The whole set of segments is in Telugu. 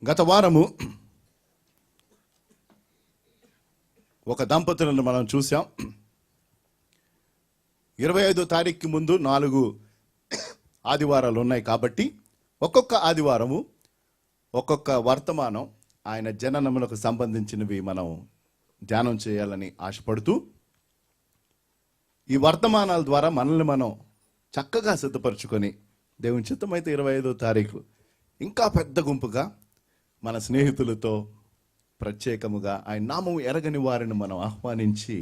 గత వారము ఒక దంపతులను మనం చూసాం. 25వ తారీఖుకి ముందు 4 ఆదివారాలు ఉన్నాయి కాబట్టి ఒక్కొక్క ఆదివారము ఒక్కొక్క వర్తమానం ఆయన జననములకు సంబంధించినవి మనం ధ్యానం చేయాలని ఆశపడుతూ ఈ వర్తమానాల ద్వారా మనల్ని మనం చక్కగా సిద్ధపరచుకొని దేవుని చిత్తమైతే 25వ తారీఖు ఇంకా పెద్ద గుంపుగా మన స్నేహితులతో ప్రత్యేకముగా ఆయన నామం ఎరగని వారిని మనం ఆహ్వానించి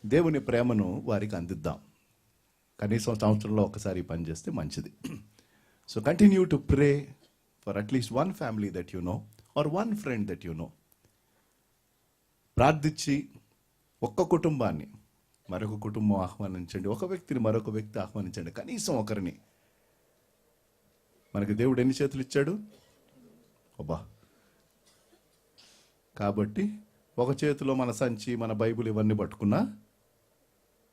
దేవుని ప్రేమను వారికి అందిద్దాం. కనీసం సంవత్సరంలో ఒకసారి పని చేస్తే మంచిది. So continue to pray for at least one family that you know or one friend that you know. ప్రార్థించి ఒక్క కుటుంబాన్ని మరొక కుటుంబం ఆహ్వానించండి, ఒక వ్యక్తిని మరొక వ్యక్తి ఆహ్వానించండి, కనీసం ఒకరిని. మనకి దేవుడు ఎన్ని చేతులు ఇచ్చాడు? అబ్బా. కాబట్టి ఒక చేతిలో మన సంచి, మన బైబిల్ ఇవన్నీ పట్టుకున్నా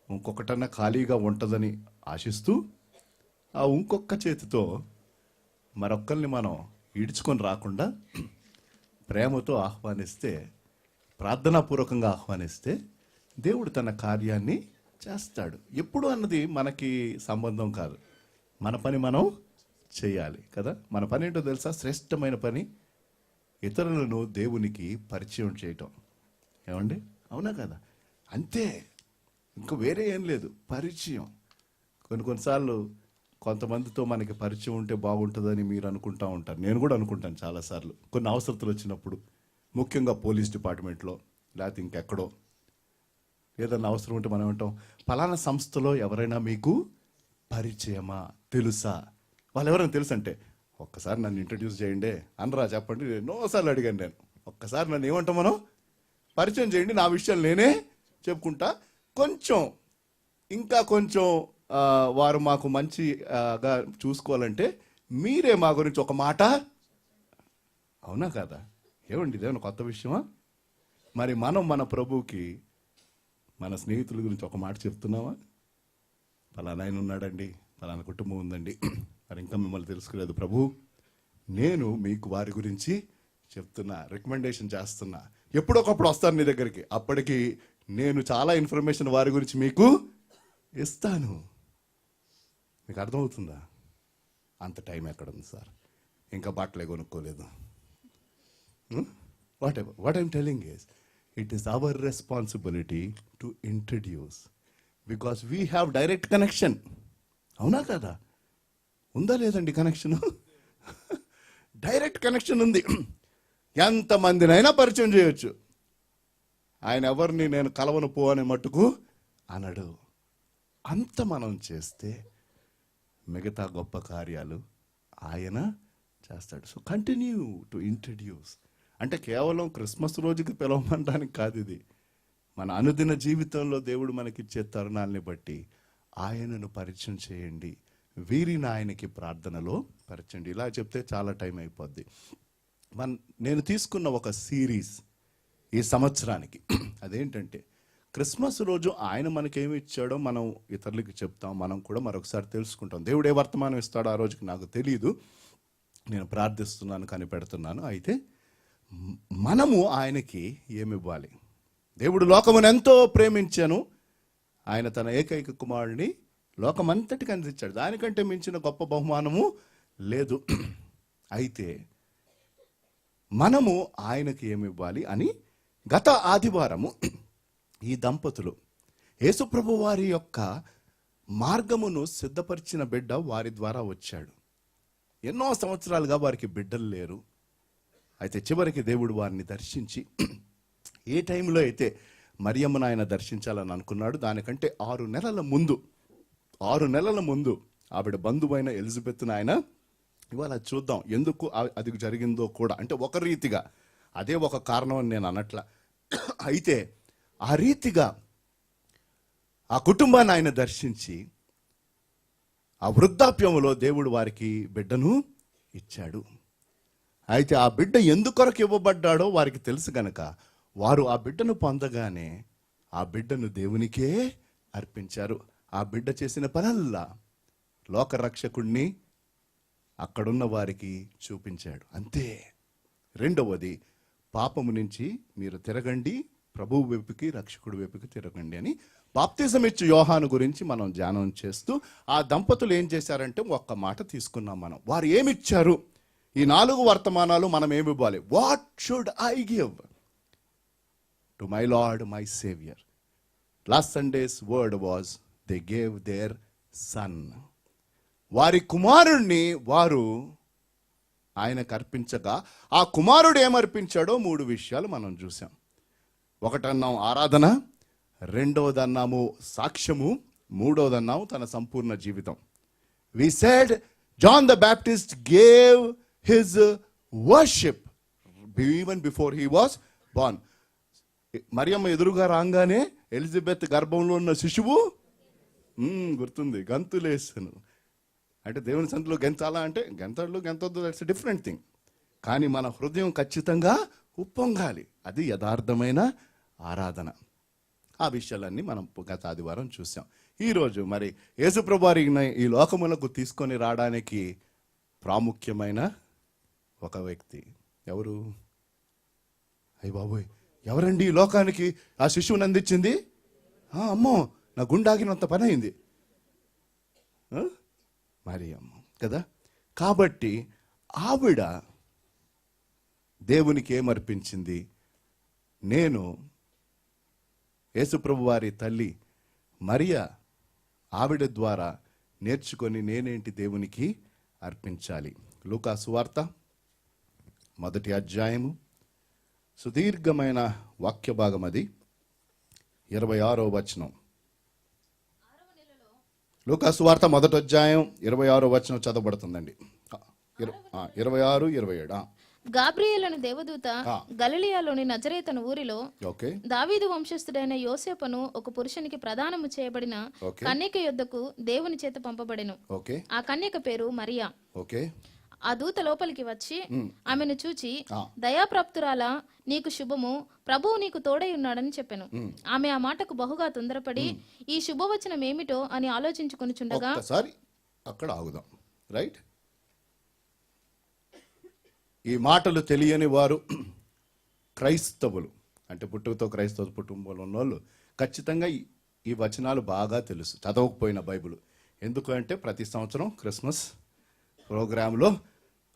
ఇంకొకటన్నా ఖాళీగా ఉంటుందని ఆశిస్తూ ఆ ఇంకొక చేతితో మరొక్కరిని మనం ఈడ్చుకొని రాకుండా ప్రేమతో ఆహ్వానిస్తే, ప్రార్థనాపూర్వకంగా ఆహ్వానిస్తే దేవుడు తన కార్యాన్ని చేస్తాడు. ఎప్పుడు అన్నది మనకి సంబంధం కాదు. మన పని మనం చేయాలి కదా. మన పని ఏంటో తెలుసా? శ్రేష్టమైన పని ఇతరులను దేవునికి పరిచయం చేయటం. ఏమండి? అవునా కదా? అంతే, ఇంక వేరే ఏం లేదు. పరిచయం. కొన్నిసార్లు కొంతమందితో మనకి పరిచయం ఉంటే బాగుంటుందని మీరు అనుకుంటూ ఉంటారు. నేను కూడా అనుకుంటాను చాలాసార్లు. కొన్ని అవసరతలు వచ్చినప్పుడు, ముఖ్యంగా పోలీస్ డిపార్ట్మెంట్లో లేకపోతే ఇంకెక్కడో ఏదన్నా అవసరం ఉంటే మనం అంటాం, ఫలానా సంస్థలో ఎవరైనా మీకు పరిచయమా, తెలుసా? వాళ్ళు ఎవరైనా తెలుసు అంటే, ఒక్కసారి నన్ను ఇంట్రడ్యూస్ చేయండి అనరా, చెప్పండి. ఎన్నోసార్లు అడిగాను నేను. ఒక్కసారి నన్ను ఏమంటాం మనం? పరిచయం చేయండి, నా విషయాలు నేనే చెప్పుకుంటా. కొంచెం ఇంకా కొంచెం వారు మాకు మంచిగా చూసుకోవాలంటే మీరే మా గురించి ఒక మాట. అవునా కదా? ఏమండి, ఇదేమన్నా కొత్త విషయమా? మరి మనం మన ప్రభువుకి మన స్నేహితుల గురించి ఒక మాట చెప్తున్నావా? ఫలానా ఆయన ఉన్నాడండి, ఫలానా కుటుంబం ఉందండి, మరి ఇంకా మిమ్మల్ని తెలుసుకోలేదు ప్రభు, నేను మీకు వారి గురించి చెప్తున్నా, రికమెండేషన్ చేస్తున్నా. ఎప్పుడొకప్పుడు వస్తాను నీ దగ్గరికి, అప్పటికి నేను చాలా ఇన్ఫర్మేషన్ వారి గురించి మీకు ఇస్తాను. మీకు అర్థమవుతుందా? అంత టైం ఎక్కడ ఉంది సార్? ఇంకా బట్టలే కొనుక్కోలేదు. What I'm telling is, it is our responsibility to introduce, because we have direct connection. అవునా కదా? ఉందా లేదండి కనెక్షన్? డైరెక్ట్ కనెక్షన్ ఉంది. ఎంతమందినైనా పరిచయం చేయొచ్చు. ఆయన ఎవరిని నేను కలవను పో అనే మట్టుకు అనడు. అంత మనం చేస్తే మిగతా గొప్ప కార్యాలు ఆయన చేస్తాడు. So continue to introduce. అంటే కేవలం క్రిస్మస్ రోజుకి పిలవమంటానికి కాదు ఇది. మన అనుదిన జీవితంలో దేవుడు మనకిచ్చే తరుణాలని బట్టి ఆయనను పరిచయం చేయండి. వీరిని ఆయనకి ప్రార్థనలో పరిచయండి. ఇలా చెప్తే చాలా టైం అయిపోద్ది. నేను తీసుకున్న ఒక సిరీస్ ఈ సంవత్సరానికి, అదేంటంటే క్రిస్మస్ రోజు ఆయన మనకేమి ఇచ్చాడో మనం ఇతరులకి చెప్తాం, మనం కూడా మరొకసారి తెలుసుకుంటాం. దేవుడు ఏ వర్తమానం ఇస్తాడో ఆ రోజుకి నాకు తెలియదు. నేను ప్రార్థిస్తున్నాను, కనిపెడుతున్నాను. అయితే మనము ఆయనకి ఏమి ఇవ్వాలి? దేవుడు లోకమును ఎంతో ప్రేమించాను, ఆయన తన ఏకైక కుమారుడిని లోకమంతటికి అందించాడు. దానికంటే మించిన గొప్ప బహుమానము లేదు. అయితే మనము ఆయనకి ఏమి ఇవ్వాలి అని గత ఆదివారము ఈ దంపతులు యేసుప్రభు వారి యొక్క మార్గమును సిద్ధపరిచిన బిడ్డ వారి ద్వారా వచ్చాడు. ఎన్నో సంవత్సరాలుగా వారికి బిడ్డలు లేరు. అయితే చివరికి దేవుడు వారిని దర్శించి, ఏ టైంలో అయితే మరియమ్మను ఆయన దర్శించాలని అనుకున్నాడు, దానికంటే 6 నెలల ముందు ఆవిడ బంధువైన ఎలిజబెత్ను ఆయన, ఇవాళ చూద్దాం ఎందుకు అది జరిగిందో కూడా. అంటే ఒక రీతిగా అదే ఒక కారణం అని నేను అనట్లా. అయితే ఆ రీతిగా ఆ కుటుంబాన్ని ఆయన దర్శించి ఆ వృద్ధాప్యంలో దేవుడు వారికి బిడ్డను ఇచ్చాడు. అయితే ఆ బిడ్డ ఎందుకొరకు ఇవ్వబడ్డాడో వారికి తెలుసు గనక వారు ఆ బిడ్డను పొందగానే ఆ బిడ్డను దేవునికే అర్పించారు. ఆ బిడ్డ చేసిన పనల్లా లోకరక్షకుణ్ణి అక్కడున్న వారికి చూపించాడు. అంతే. రెండవది, పాపము నుంచి మీరు తిరగండి, ప్రభువు వైపుకి, రక్షకుడి వైపుకి తిరగండి అని బాప్తిజం ఇచ్చు యోహాను గురించి మనం ధ్యానం చేస్తూ ఆ దంపతులు ఏం చేశారంటే ఒక్క మాట తీసుకున్నాం మనం. వారు ఏమిచ్చారు? ఈ 4 వర్తమానాలు మనం ఏమి ఇవ్వాలి? What should I give to my lord my saviour? Last Sundays word was they gave there sun. వారి కుమారుణ్ణి వారు ఆయనకు అర్పించగా ఆ కుమారుడు ఏమర్పించాడో 3 విషయాలు మనం చూసాం. ఒకటన్నాం ఆరాధన, రెండవదన్నాము సాక్ష్యము, మూడవదన్నాము తన సంపూర్ణ జీవితం. We said John the Baptist gave his worship even before he was born. Mariyamma ఎదురుగా రాగానే ఎలిజబెత్ గర్భంలో ఉన్న శిశువు గుర్తుంది, గంతులేసను. అంటే దేవుని సంతలో గెంచాలా అంటే గెంతొద్దు, దట్స్ డిఫరెంట్ థింగ్. కానీ మన హృదయం ఖచ్చితంగా ఉప్పొంగాలి. అది యథార్థమైన ఆరాధన. ఆ విషయాలన్నీ మనం గత ఆదివారం చూసాం. ఈరోజు మరి యేసుప్రభు వారిని ఈ లోకములకు తీసుకొని రావడానికి ప్రాముఖ్యమైన ఒక వ్యక్తి ఎవరు? అయ్య బాబోయ్, ఎవరండి ఈ లోకానికి ఆ శిశువుని అందించింది? అమ్మో, నా గుండాగినంత పని అయింది. మరి అమ్మ కదా. కాబట్టి ఆవిడ దేవునికి ఏమర్పించింది? నేను యేసుప్రభు వారి తల్లి మరియా ఆవిడ ద్వారా నేర్చుకొని నేనేంటి దేవునికి అర్పించాలి. లూకా సువార్త 1వ అధ్యాయము, సుదీర్ఘమైన వాక్య భాగం, అది 26వ వచనం. లూకా సువార్త 1వ అధ్యాయం 26వ వచనం చదవబడుతుందండి. 26, 27. గాబ్రియేలు దేవదూత గలిలియాలోని నజరేతను ఊరిలో దావీదు వంశస్థుడైన యోసేపును ఒక పురుషునికి ప్రదానము చేయబడిన కన్యక యొద్దకు దేవుని చేత పంపబడెను. ఆ కన్యక పేరు మరియా. ఆ దూత లోపలికి వచ్చి ఆమెను చూచి, దయాప్రాప్తురాలా, నీకు శుభము, ప్రభువు నీకు తోడై ఉన్నాడని చెప్పెను. ఆమె ఆ మాటకు బహుగా తొందరపడి ఈ శుభవచనం ఏమిటో అని ఆలోచించుకొనుచుండగా, అక్కడ ఆగుదాం. రైట్, ఈ మాటలు తెలియని వారు క్రైస్తవులు, అంటే పుట్టుకతో క్రైస్తవ కుటుంబంలో ఉన్నోళ్ళు ఖచ్చితంగా ఈ వచనాలు బాగా తెలుసు, చదవకపోయిన బైబిల్. ఎందుకు అంటే ప్రతి సంవత్సరం క్రిస్మస్ ప్రోగ్రాంలో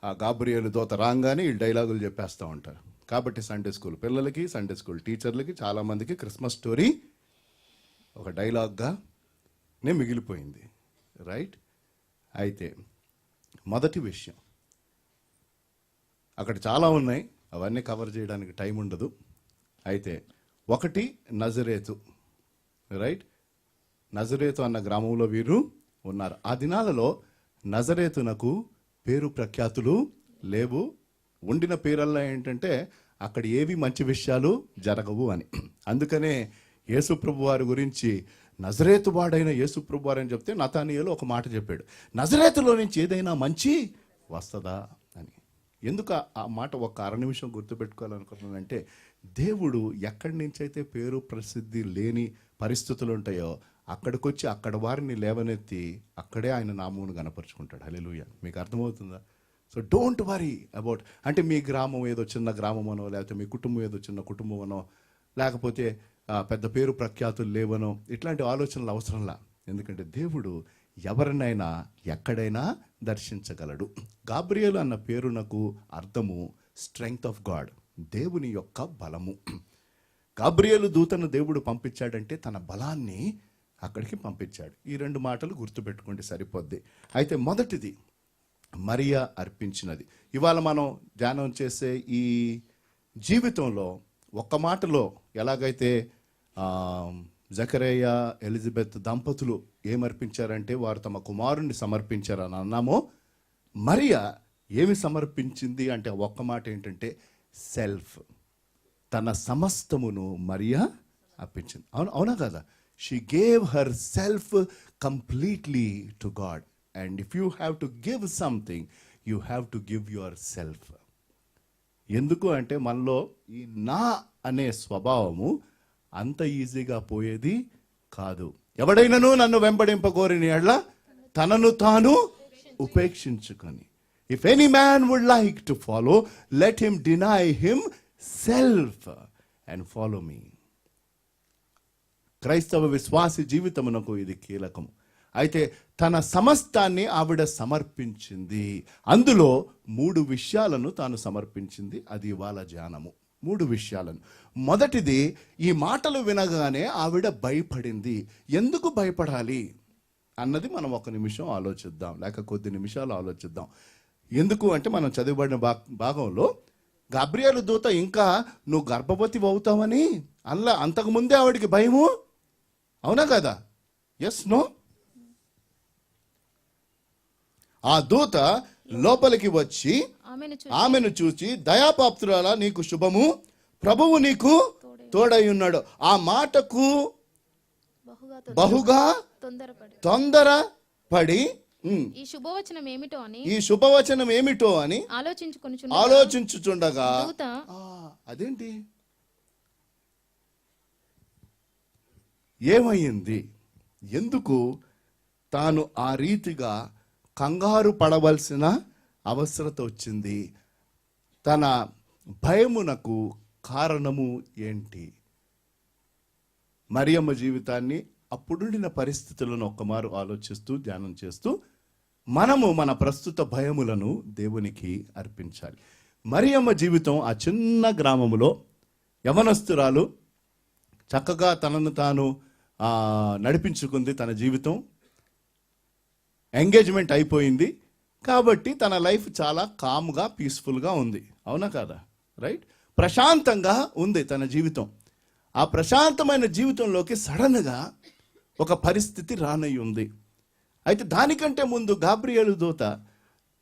ఆ గాబ్రియేలు దూత రాగానే ఈ డైలాగులు చెప్పేస్తూ ఉంటారు. కాబట్టి సండే స్కూల్ పిల్లలకి, సండే స్కూల్ టీచర్లకి, చాలామందికి క్రిస్మస్ స్టోరీ ఒక డైలాగ్గానే మిగిలిపోయింది. రైట్, అయితే మొదటి విషయం, అక్కడ చాలా ఉన్నాయి, అవన్నీ కవర్ చేయడానికి టైం ఉండదు. అయితే ఒకటి నజరేతు. రైట్, నజరేతు అన్న గ్రామంలో వీరు ఉన్నారు. ఆ దినాలలో నజరేతునకు పేరు ప్రఖ్యాతులు లేవు. ఉండిన పేరల్లా ఏంటంటే అక్కడ ఏవి మంచి విషయాలు జరగవు అని. అందుకనే యేసుప్రభు వారి గురించి నజరేతు వాడైన యేసుప్రభు వారు అని చెప్తే నతానియేలు ఒక మాట చెప్పాడు, నజరేతులో నుంచి ఏదైనా మంచి వస్తుందా అని. ఎందుకు ఆ మాట ఒక అర నిమిషం గుర్తుపెట్టుకోవాలనుకుంటున్నానంటే, దేవుడు ఎక్కడి నుంచి అయితే పేరు ప్రసిద్ధి లేని పరిస్థితులు ఉంటాయో అక్కడికి వచ్చి అక్కడ వారిని లేవనెత్తి అక్కడే ఆయన నామమును గణపరుచుకుంటాడు. హల్లెలూయా. మీకు అర్థమవుతుందా? సో డోంట్ వరీ అబౌట్, అంటే మీ గ్రామం ఏదో చిన్న గ్రామమనో, లేకపోతే మీ కుటుంబం ఏదో చిన్న కుటుంబమనో, లేకపోతే పెద్ద పేరు ప్రఖ్యాతులు లేవనో, ఇట్లాంటి ఆలోచనలు అవసరంలా. ఎందుకంటే దేవుడు ఎవరినైనా ఎక్కడైనా దర్శించగలడు. గాబ్రియేలు అన్న పేరునకు అర్థము స్ట్రెంగ్త్ ఆఫ్ గాడ్, దేవుని యొక్క బలము. గాబ్రియేలు దూతను దేవుడు పంపించాడంటే తన బలాన్ని అక్కడికి పంపించాడు. ఈ 2 మాటలు గుర్తుపెట్టుకుంటే సరిపోద్ది. అయితే మొదటిది మరియా అర్పించినది. ఇవాళ మనం ధ్యానం చేసే ఈ జీవితంలో ఒక్క మాటలో ఎలాగైతే జకరియా ఎలిజబెత్ దంపతులు ఏమర్పించారంటే వారు తమ కుమారుణ్ణి సమర్పించారని అన్నామో, మరియా ఏమి సమర్పించింది అంటే ఒక్క మాట ఏంటంటే సెల్ఫ్. తన సమస్తమును మరియా అర్పించింది. అవునా కదా? She gave her self completely to God. And if you have to give something, you have to give your self. ఎందుకు అంటే మనలో ఈ నా అనే స్వభావము అంత ఈజీగా పోయేది కాదు. ఎవడైనను నన్ను వెంబడింపకోరిన యెడల తనను తాను ఉపేక్షించుకొని. If any man would like to follow, let him deny himself and follow me. క్రైస్తవ విశ్వాసి జీవితమునకు ఇది కీలకము. అయితే తన సమస్తాన్ని ఆవిడ సమర్పించింది. అందులో 3 విషయాలను తాను సమర్పించింది. అది ఇవాళ ధ్యానము. 3 విషయాలను. మొదటిది, ఈ మాటలు వినగానే ఆవిడ భయపడింది. ఎందుకు భయపడాలి అన్నది మనం ఒక నిమిషం ఆలోచిద్దాం, లేక కొద్ది నిమిషాలు ఆలోచిద్దాం. ఎందుకు అంటే మనం చదివబడిన భాగంలో గబ్రియేలు దూత ఇంకా నువ్వు గర్భవతి అవుతావని అంతకుముందే ఆవిడికి భయము. అవునా కదా? Yes no? ఆ దూత లోపలికి వచ్చి ఆమెను చూచి, దయాపాత్రురాలా, నీకు శుభము, ప్రభువు నీకు తోడై ఉన్నాడు. ఆ మాటకు బహుగా తొందరపడి ఈ శుభవచనం ఏమిటో అని ఆలోచించుచుండగా అదేంటి, ఏమైంది, ఎందుకు తాను ఆ రీతిగా కంగారు పడవలసిన అవసరత వచ్చింది? తన భయమునకు కారణము ఏంటి? మరియమ్మ జీవితాన్ని, అప్పుడుండిన పరిస్థితులను ఒక్కమారు ఆలోచిస్తూ ధ్యానం చేస్తూ మనము మన ప్రస్తుత భయములను దేవునికి అర్పించాలి. మరియమ్మ జీవితం ఆ చిన్న గ్రామములో యవనస్తురాలు చక్కగా తనను తాను నడిపించుకుంది. తన జీవితం ఎంగేజ్మెంట్ అయిపోయింది కాబట్టి తన లైఫ్ చాలా కామ్గా, పీస్ఫుల్గా ఉంది. అవునా కాదా? రైట్? ప్రశాంతంగా ఉంది తన జీవితం. ఆ ప్రశాంతమైన జీవితంలోకి సడన్గా ఒక పరిస్థితి రానై ఉంది. అయితే దానికంటే ముందు గాబ్రియేలు దూత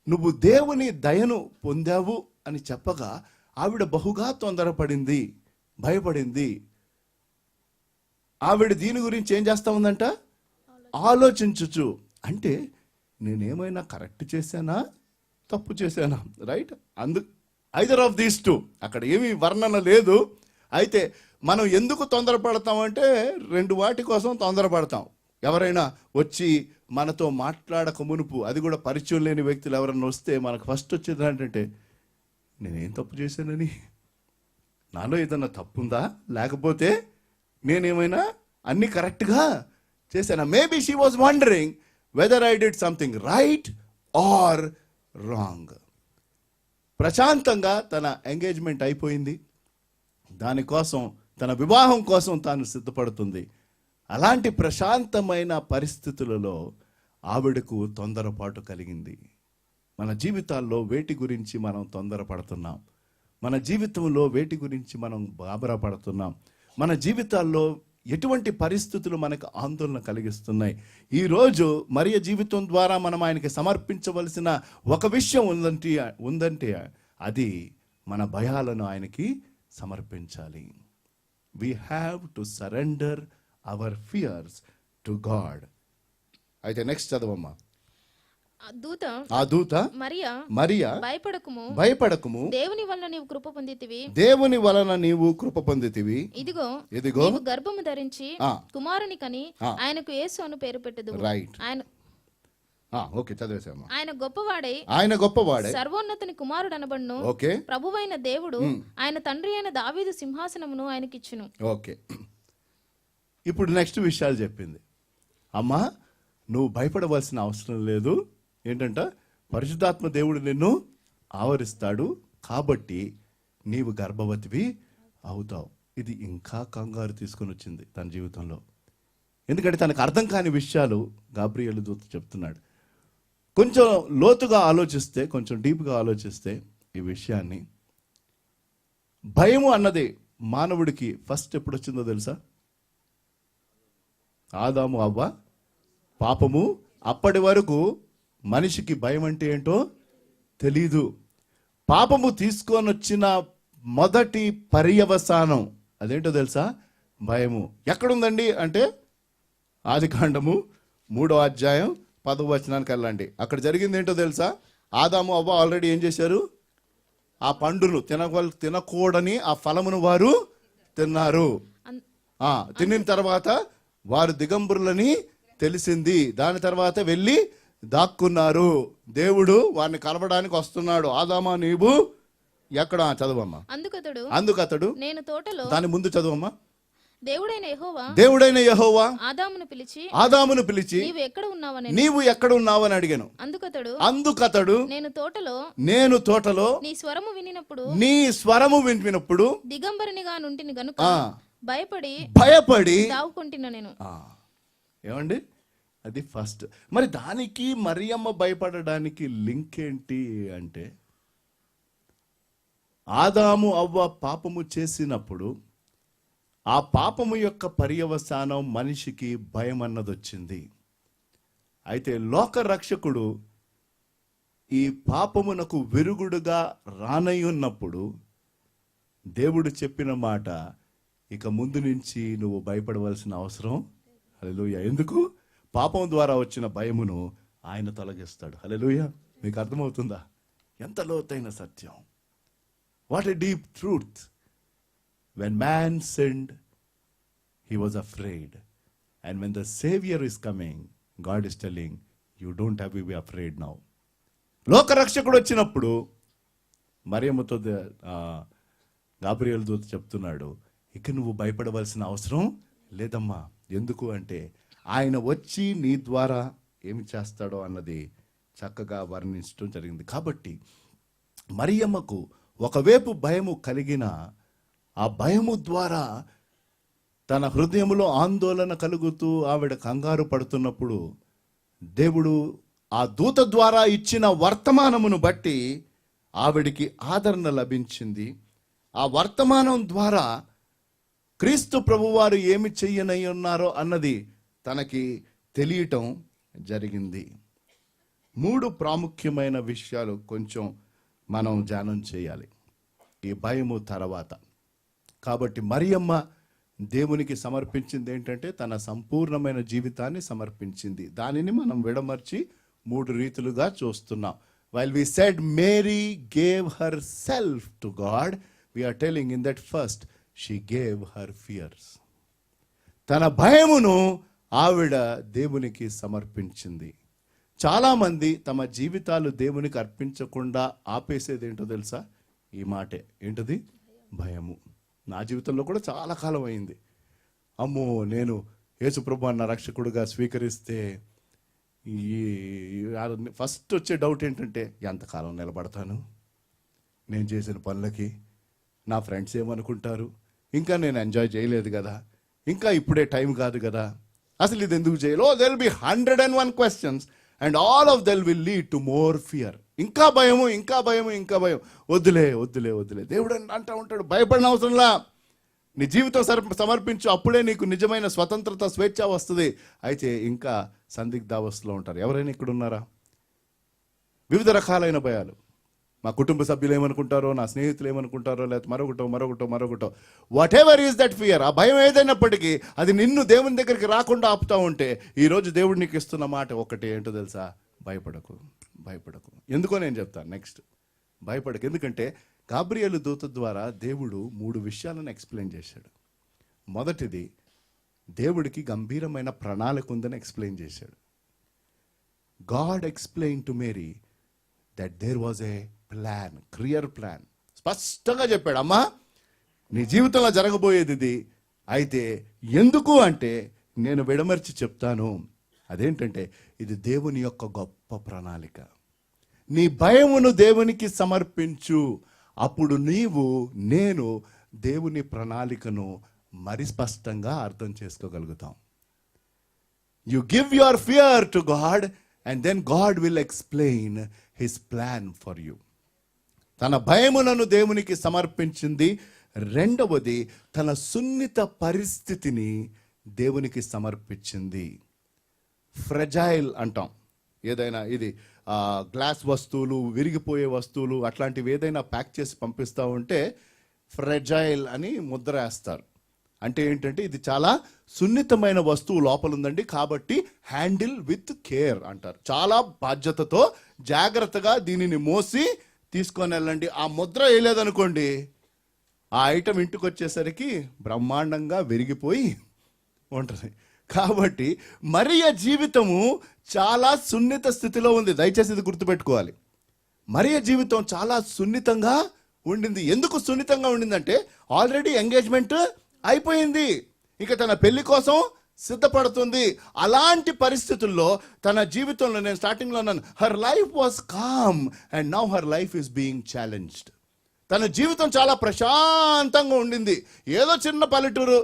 నువ్వు దేవుని దయను పొందావు అని చెప్పగా ఆవిడ బహుగా తొందరపడింది, భయపడింది. ఆవిడ దీని గురించి ఏం చేస్తా ఉందంట? ఆలోచించుచు. అంటే నేనేమైనా కరెక్ట్ చేశానా, తప్పు చేశానా? Right? Either of these two. అక్కడ ఏమీ వర్ణన లేదు. అయితే మనం ఎందుకు తొందరపడతామంటే 2 వాటి కోసం తొందరపడతాం. ఎవరైనా వచ్చి మనతో మాట్లాడక మునుపు, అది కూడా పరిచయం లేని వ్యక్తులు ఎవరైనా వస్తే మనకు ఫస్ట్ వచ్చేది ఏంటంటే, నేనేం తప్పు చేశానని, నాలో ఏదన్నా తప్పుందా, లేకపోతే నేనేమైనా అన్ని కరెక్ట్గా చేశానా? Maybe she was wondering weather I did something right are wrong. ప్రశాంతంగా తన ఎంగేజ్మెంట్ అయిపోయింది. దానికోసం, తన వివాహం కోసం తాను సిద్ధపడుతుంది. అలాంటి ప్రశాంతమైన పరిస్థితులలో ఆవిడకు తొందరపాటు కలిగింది. మన జీవితాల్లో వేటి గురించి మనం తొందరపడుతున్నాం? మన జీవితంలో వేటి గురించి మనం గాబరా పడుతున్నాం? మన జీవితాల్లో ఎటువంటి పరిస్థితులు మనకు ఆందోళన కలిగిస్తున్నాయి? ఈరోజు మరియ జీవితం ద్వారా మనం ఆయనకి సమర్పించవలసిన ఒక విషయం ఉందంటే అది మన భయాలను ఆయనకి సమర్పించాలి. We have to surrender our fears to God. అయితే నెక్స్ట్ చదవమ్మా. ఆ దూత మరియా భయపడకుము, దేవుని వలన నీవు కృప పొందితివి. ఇదిగో నీవు గర్భము ధరించి కుమారుని కని ఆయనకు యేసు అను పేరు పెట్టుదువు. రైట్. ఓకే, చదివేసాము. ఆయన గొప్పవాడై సర్వోన్నతుని కుమారుడు అనబడును. ఓకే. ప్రభువైన దేవుడు ఆయన తండ్రి అయిన దావీదు సింహాసనమును ఆయనకిచ్చును. ఓకే. ఇప్పుడు నెక్స్ట్ విషయాలు చెప్పింది. అమ్మా, నువ్వు భయపడవలసిన అవసరం లేదు. ఏంటంట? పరిశుద్ధాత్మ దేవుడు నిన్ను ఆవరిస్తాడు, కాబట్టి నీవు గర్భవతివి అవుతావు. ఇది ఇంకా కంగారు తీసుకొని వచ్చింది తన జీవితంలో. ఎందుకంటే తనకు అర్థం కాని విషయాలు గాబ్రియేలు దూత చెప్తున్నాడు. కొంచెం లోతుగా ఆలోచిస్తే, కొంచెం డీప్గా ఆలోచిస్తే ఈ విషయాన్ని, భయము అన్నది మానవుడికి ఫస్ట్ ఎప్పుడు వచ్చిందో తెలుసా? ఆదాము అవ్వ పాపము. అప్పటి వరకు మనిషికి భయం అంటే ఏంటో తెలీదు. పాపము తీసుకొని వచ్చిన మొదటి పర్యవసానం అదేంటో తెలుసా? భయము. ఎక్కడుందండి అంటే ఆదికాండము 3వ అధ్యాయం 10వ వచనానికి వెళ్ళండి. అక్కడ జరిగింది ఏంటో తెలుసా? ఆదాము అవ్వ ఆల్రెడీ ఏం చేశారు? ఆ పండును తినకూడని ఆ ఫలమును వారు తిన్నారు. తినిన తర్వాత వారు దిగంబరులని తెలిసింది. దాని తర్వాత వెళ్ళి దాక్కున్నారు. దేవుడు వారిని కలవడానికి వస్తున్నాడు. ఆదామా నీవు ఎక్కడ? చదవమ్మా. అందుకతడు నేను తోటలో, దాని ముందు చదవమ్మా. దేవుడైన యెహోవా ఆదామును పిలిచి నీవు ఎక్కడ ఉన్నావని అడిగాను. అందుకతడు నేను తోటలో నీ స్వరము వినినప్పుడు దిగంబరినిగా నుంటిని గనుక భయపడి దావుకుంటున్నా నేను. ఏమండి, అది ఫస్ట్. మరి దానికి మరియమ్మ భయపడడానికి లింక్ ఏంటి అంటే, ఆదాము అవ్వ పాపము చేసినప్పుడు ఆ పాపము యొక్క పర్యవసానం మనిషికి భయం అన్నది వచ్చింది. అయితే లోక రక్షకుడు ఈ పాపమునకు విరుగుడుగా రానయ్యున్నప్పుడు దేవుడు చెప్పిన మాట, ఇక ముందు నుంచి నువ్వు భయపడవలసిన అవసరం హల్లెలూయా. ఎందుకు? పాపం ద్వారా వచ్చిన భయమును ఆయన తొలగిస్తాడు. హల్లెలూయా. మీకు అర్థమవుతుందా? ఎంత లోతైన సత్యం! What a deep truth. When man sinned, he was afraid. And when the Savior is coming, God is telling, you don't have to be afraid now. లోకరక్షకుడు వచ్చినప్పుడు మరియమ్మతో గాబ్రియల్ దూత చెప్తున్నాడు, ఇక నువ్వు భయపడవలసిన అవసరం లేదమ్మా. ఎందుకు అంటే ఆయన వచ్చి నీ ద్వారా ఏమి చేస్తాడో అన్నది చక్కగా వర్ణించడం జరిగింది. కాబట్టి మరియమ్మకు ఒకవైపు భయము కలిగిన, ఆ భయము ద్వారా తన హృదయంలో ఆందోళన కలుగుతూ ఆవిడ కంగారు పడుతున్నప్పుడు దేవుడు ఆ దూత ద్వారా ఇచ్చిన వర్తమానమును బట్టి ఆవిడికి ఆదరణ లభించింది. ఆ వర్తమానం ద్వారా క్రీస్తు ప్రభువారు ఏమి చెయ్యనై ఉన్నారో అన్నది తనకి తెలియటం జరిగింది. 3 ప్రాముఖ్యమైన విషయాలు కొంచెం మనం ధ్యానం చేయాలి ఈ భయము తర్వాత. కాబట్టి మరియమ్మ దేవునికి సమర్పించింది ఏంటంటే తన సంపూర్ణమైన జీవితాన్ని సమర్పించింది. దానిని మనం విడమర్చి 3 రీతులుగా చూస్తున్నాం. While we said Mary gave herself to God, we are telling in that first she gave her fears. తన భయమును ఆవిడ దేవునికి సమర్పించింది. చాలామంది తమ జీవితాలు దేవునికి అర్పించకుండా ఆపేసేది ఏంటో తెలుసా? ఈ మాటే. ఏంటది? భయము. నా జీవితంలో కూడా చాలా కాలం అయింది. అమ్మో, నేను యేసుప్రభు అన్న రక్షకుడుగా స్వీకరిస్తే ఫస్ట్ వచ్చే డౌట్ ఏంటంటే, ఎంతకాలం నిలబడతాను నేను చేసిన పనులకి? నా ఫ్రెండ్స్ ఏమనుకుంటారు? ఇంకా నేను ఎంజాయ్ చేయలేదు కదా, ఇంకా ఇప్పుడే టైం కాదు కదా, అసలు ఇది ఎందుకు చేయలో? There will be 101 questions and all of them will lead to more fear. ఇంకా భయము, ఇంకా భయము, ఇంకా భయం. వద్దులే వద్దులే వద్దులే. దేవుడు అంటూ ఉంటాడు, భయపడిన అవసరంలా, నీ జీవితం సమర్పించు, అప్పుడే నీకు నిజమైన స్వతంత్రత, స్వేచ్ఛ వస్తుంది. అయితే ఇంకా సందిగ్ధావస్థలో ఉంటారు. ఎవరైనా ఇక్కడ ఉన్నారా? వివిధ రకాలైన భయాలు. మా కుటుంబ సభ్యులు ఏమనుకుంటారో, నా స్నేహితులు ఏమనుకుంటారో, లేకపోతే మరొకటో whatever is that fear. ఆ భయం ఏదైనప్పటికీ అది నిన్ను దేవుని దగ్గరికి రాకుండా ఆపుతా ఉంటే, ఈరోజు దేవుడు నీకు ఇస్తున్న మాట ఒకటి ఏంటో తెలుసా? భయపడకు, భయపడకు. ఎందుకో నేను చెప్తాను నెక్స్ట్. భయపడకు. ఎందుకంటే గాబ్రియలు దూత ద్వారా దేవుడు 3 విషయాలను ఎక్స్ప్లెయిన్ చేశాడు. మొదటిది, దేవుడికి గంభీరమైన ప్రణాళిక ఉందని ఎక్స్ప్లెయిన్ చేశాడు. God explain to Mary that there was a plan, clear plan. స్పష్టంగా చెప్పాడు, అమ్మా నీ జీవితంలో జరగబోయేది ఇది. అయితే ఎందుకు అంటే నేను విడమర్చి చెప్తాను. అదేంటంటే ఇది దేవుని యొక్క గొప్ప ప్రణాళిక. నీ భయమును దేవునికి సమర్పించు, అప్పుడు నేను దేవుని ప్రణాళికను మరి స్పష్టంగా అర్థం చేసుకోగలుగుతాం. You give your fear to God and then God will explain his plan for you. తన భయములను దేవునికి సమర్పించింది. రెండవది, తన సున్నిత పరిస్థితిని దేవునికి సమర్పించింది. ఫ్రెజైల్ అంటాం ఏదైనా, ఇది గ్లాస్ వస్తువులు, విరిగిపోయే వస్తువులు అట్లాంటివి ఏదైనా ప్యాక్ చేసి పంపిస్తూ ఉంటే ఫ్రెజైల్ అని ముద్ర వేస్తారు. అంటే ఏంటంటే ఇది చాలా సున్నితమైన వస్తువు లోపల ఉందండి, కాబట్టి హ్యాండిల్ విత్ కేర్ అంటారు. చాలా బాధ్యతతో జాగ్రత్తగా దీనిని మోసి తీసుకొని వెళ్ళండి. ఆ ముద్ర వేయలేదనుకోండి, ఆ ఐటమ్ ఇంటికి వచ్చేసరికి బ్రహ్మాండంగా విరిగిపోయి ఉంటుంది. కాబట్టి మరియ జీవితము చాలా సున్నిత స్థితిలో ఉంది. దయచేసి ఇది గుర్తుపెట్టుకోవాలి. మరియ జీవితం చాలా సున్నితంగా ఉండింది. ఎందుకు సున్నితంగా ఉండిందంటే ఆల్రెడీ ఎంగేజ్మెంట్ అయిపోయింది, ఇక తన పెళ్లి కోసం సిద్ధపడుతుంది. అలాంటి పరిస్థితుల్లో తన జీవితంలో, నేను స్టార్టింగ్లో అన్నాను, her life was calm and now her life is being challenged. తన జీవితం చాలా ప్రశాంతంగా ఉండింది. ఏదో చిన్న పల్లెటూరు,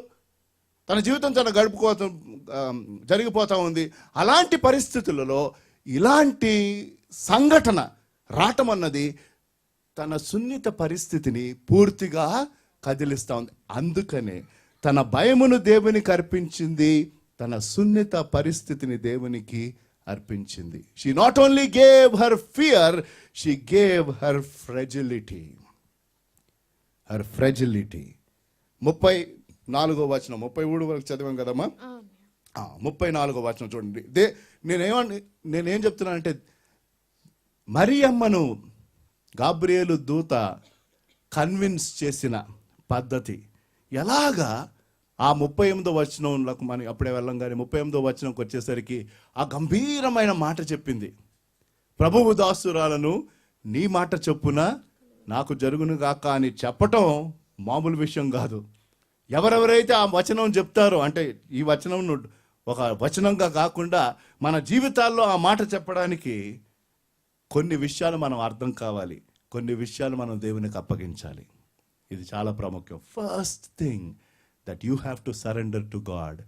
తన జీవితం తన జరిగిపోతూ ఉంది. అలాంటి పరిస్థితులలో ఇలాంటి సంఘటన రావటం అన్నది తన సున్నిత పరిస్థితిని పూర్తిగా కదిలిస్తూ ఉంది. అందుకనే తన భయమును దేవునికి అర్పించింది, తన సున్నిత పరిస్థితిని దేవునికి అర్పించింది. She not only gave her fear, she gave her fragility. 34వ వచనం, 33 వరకు చదివాం కదమ్మా. 34వ వచనం చూడండి. నేనేం చెప్తున్నానంటే, మరియమ్మను గాబ్రియేలు దూత కన్విన్స్ చేసిన పద్ధతి ఎలాగా, ఆ 38వ వచనంలోకి మనం అప్పుడే వెళ్ళం. కానీ 38వ వచనంకి వచ్చేసరికి ఆ గంభీరమైన మాట చెప్పింది, ప్రభువు దాసురాలను నీ మాట చొప్పున నాకు జరుగును గాక అని చెప్పటం మామూలు విషయం కాదు. ఎవరెవరైతే ఆ వచనం చెప్తారో, అంటే ఈ వచనం ఒక వచనంగా కాకుండా మన జీవితాల్లో ఆ మాట చెప్పడానికి కొన్ని విషయాలు మనం అర్థం కావాలి, కొన్ని విషయాలు మనం దేవునికి అప్పగించాలి. ఇది చాలా ప్రాముఖ్యం. First thing that you have to surrender to God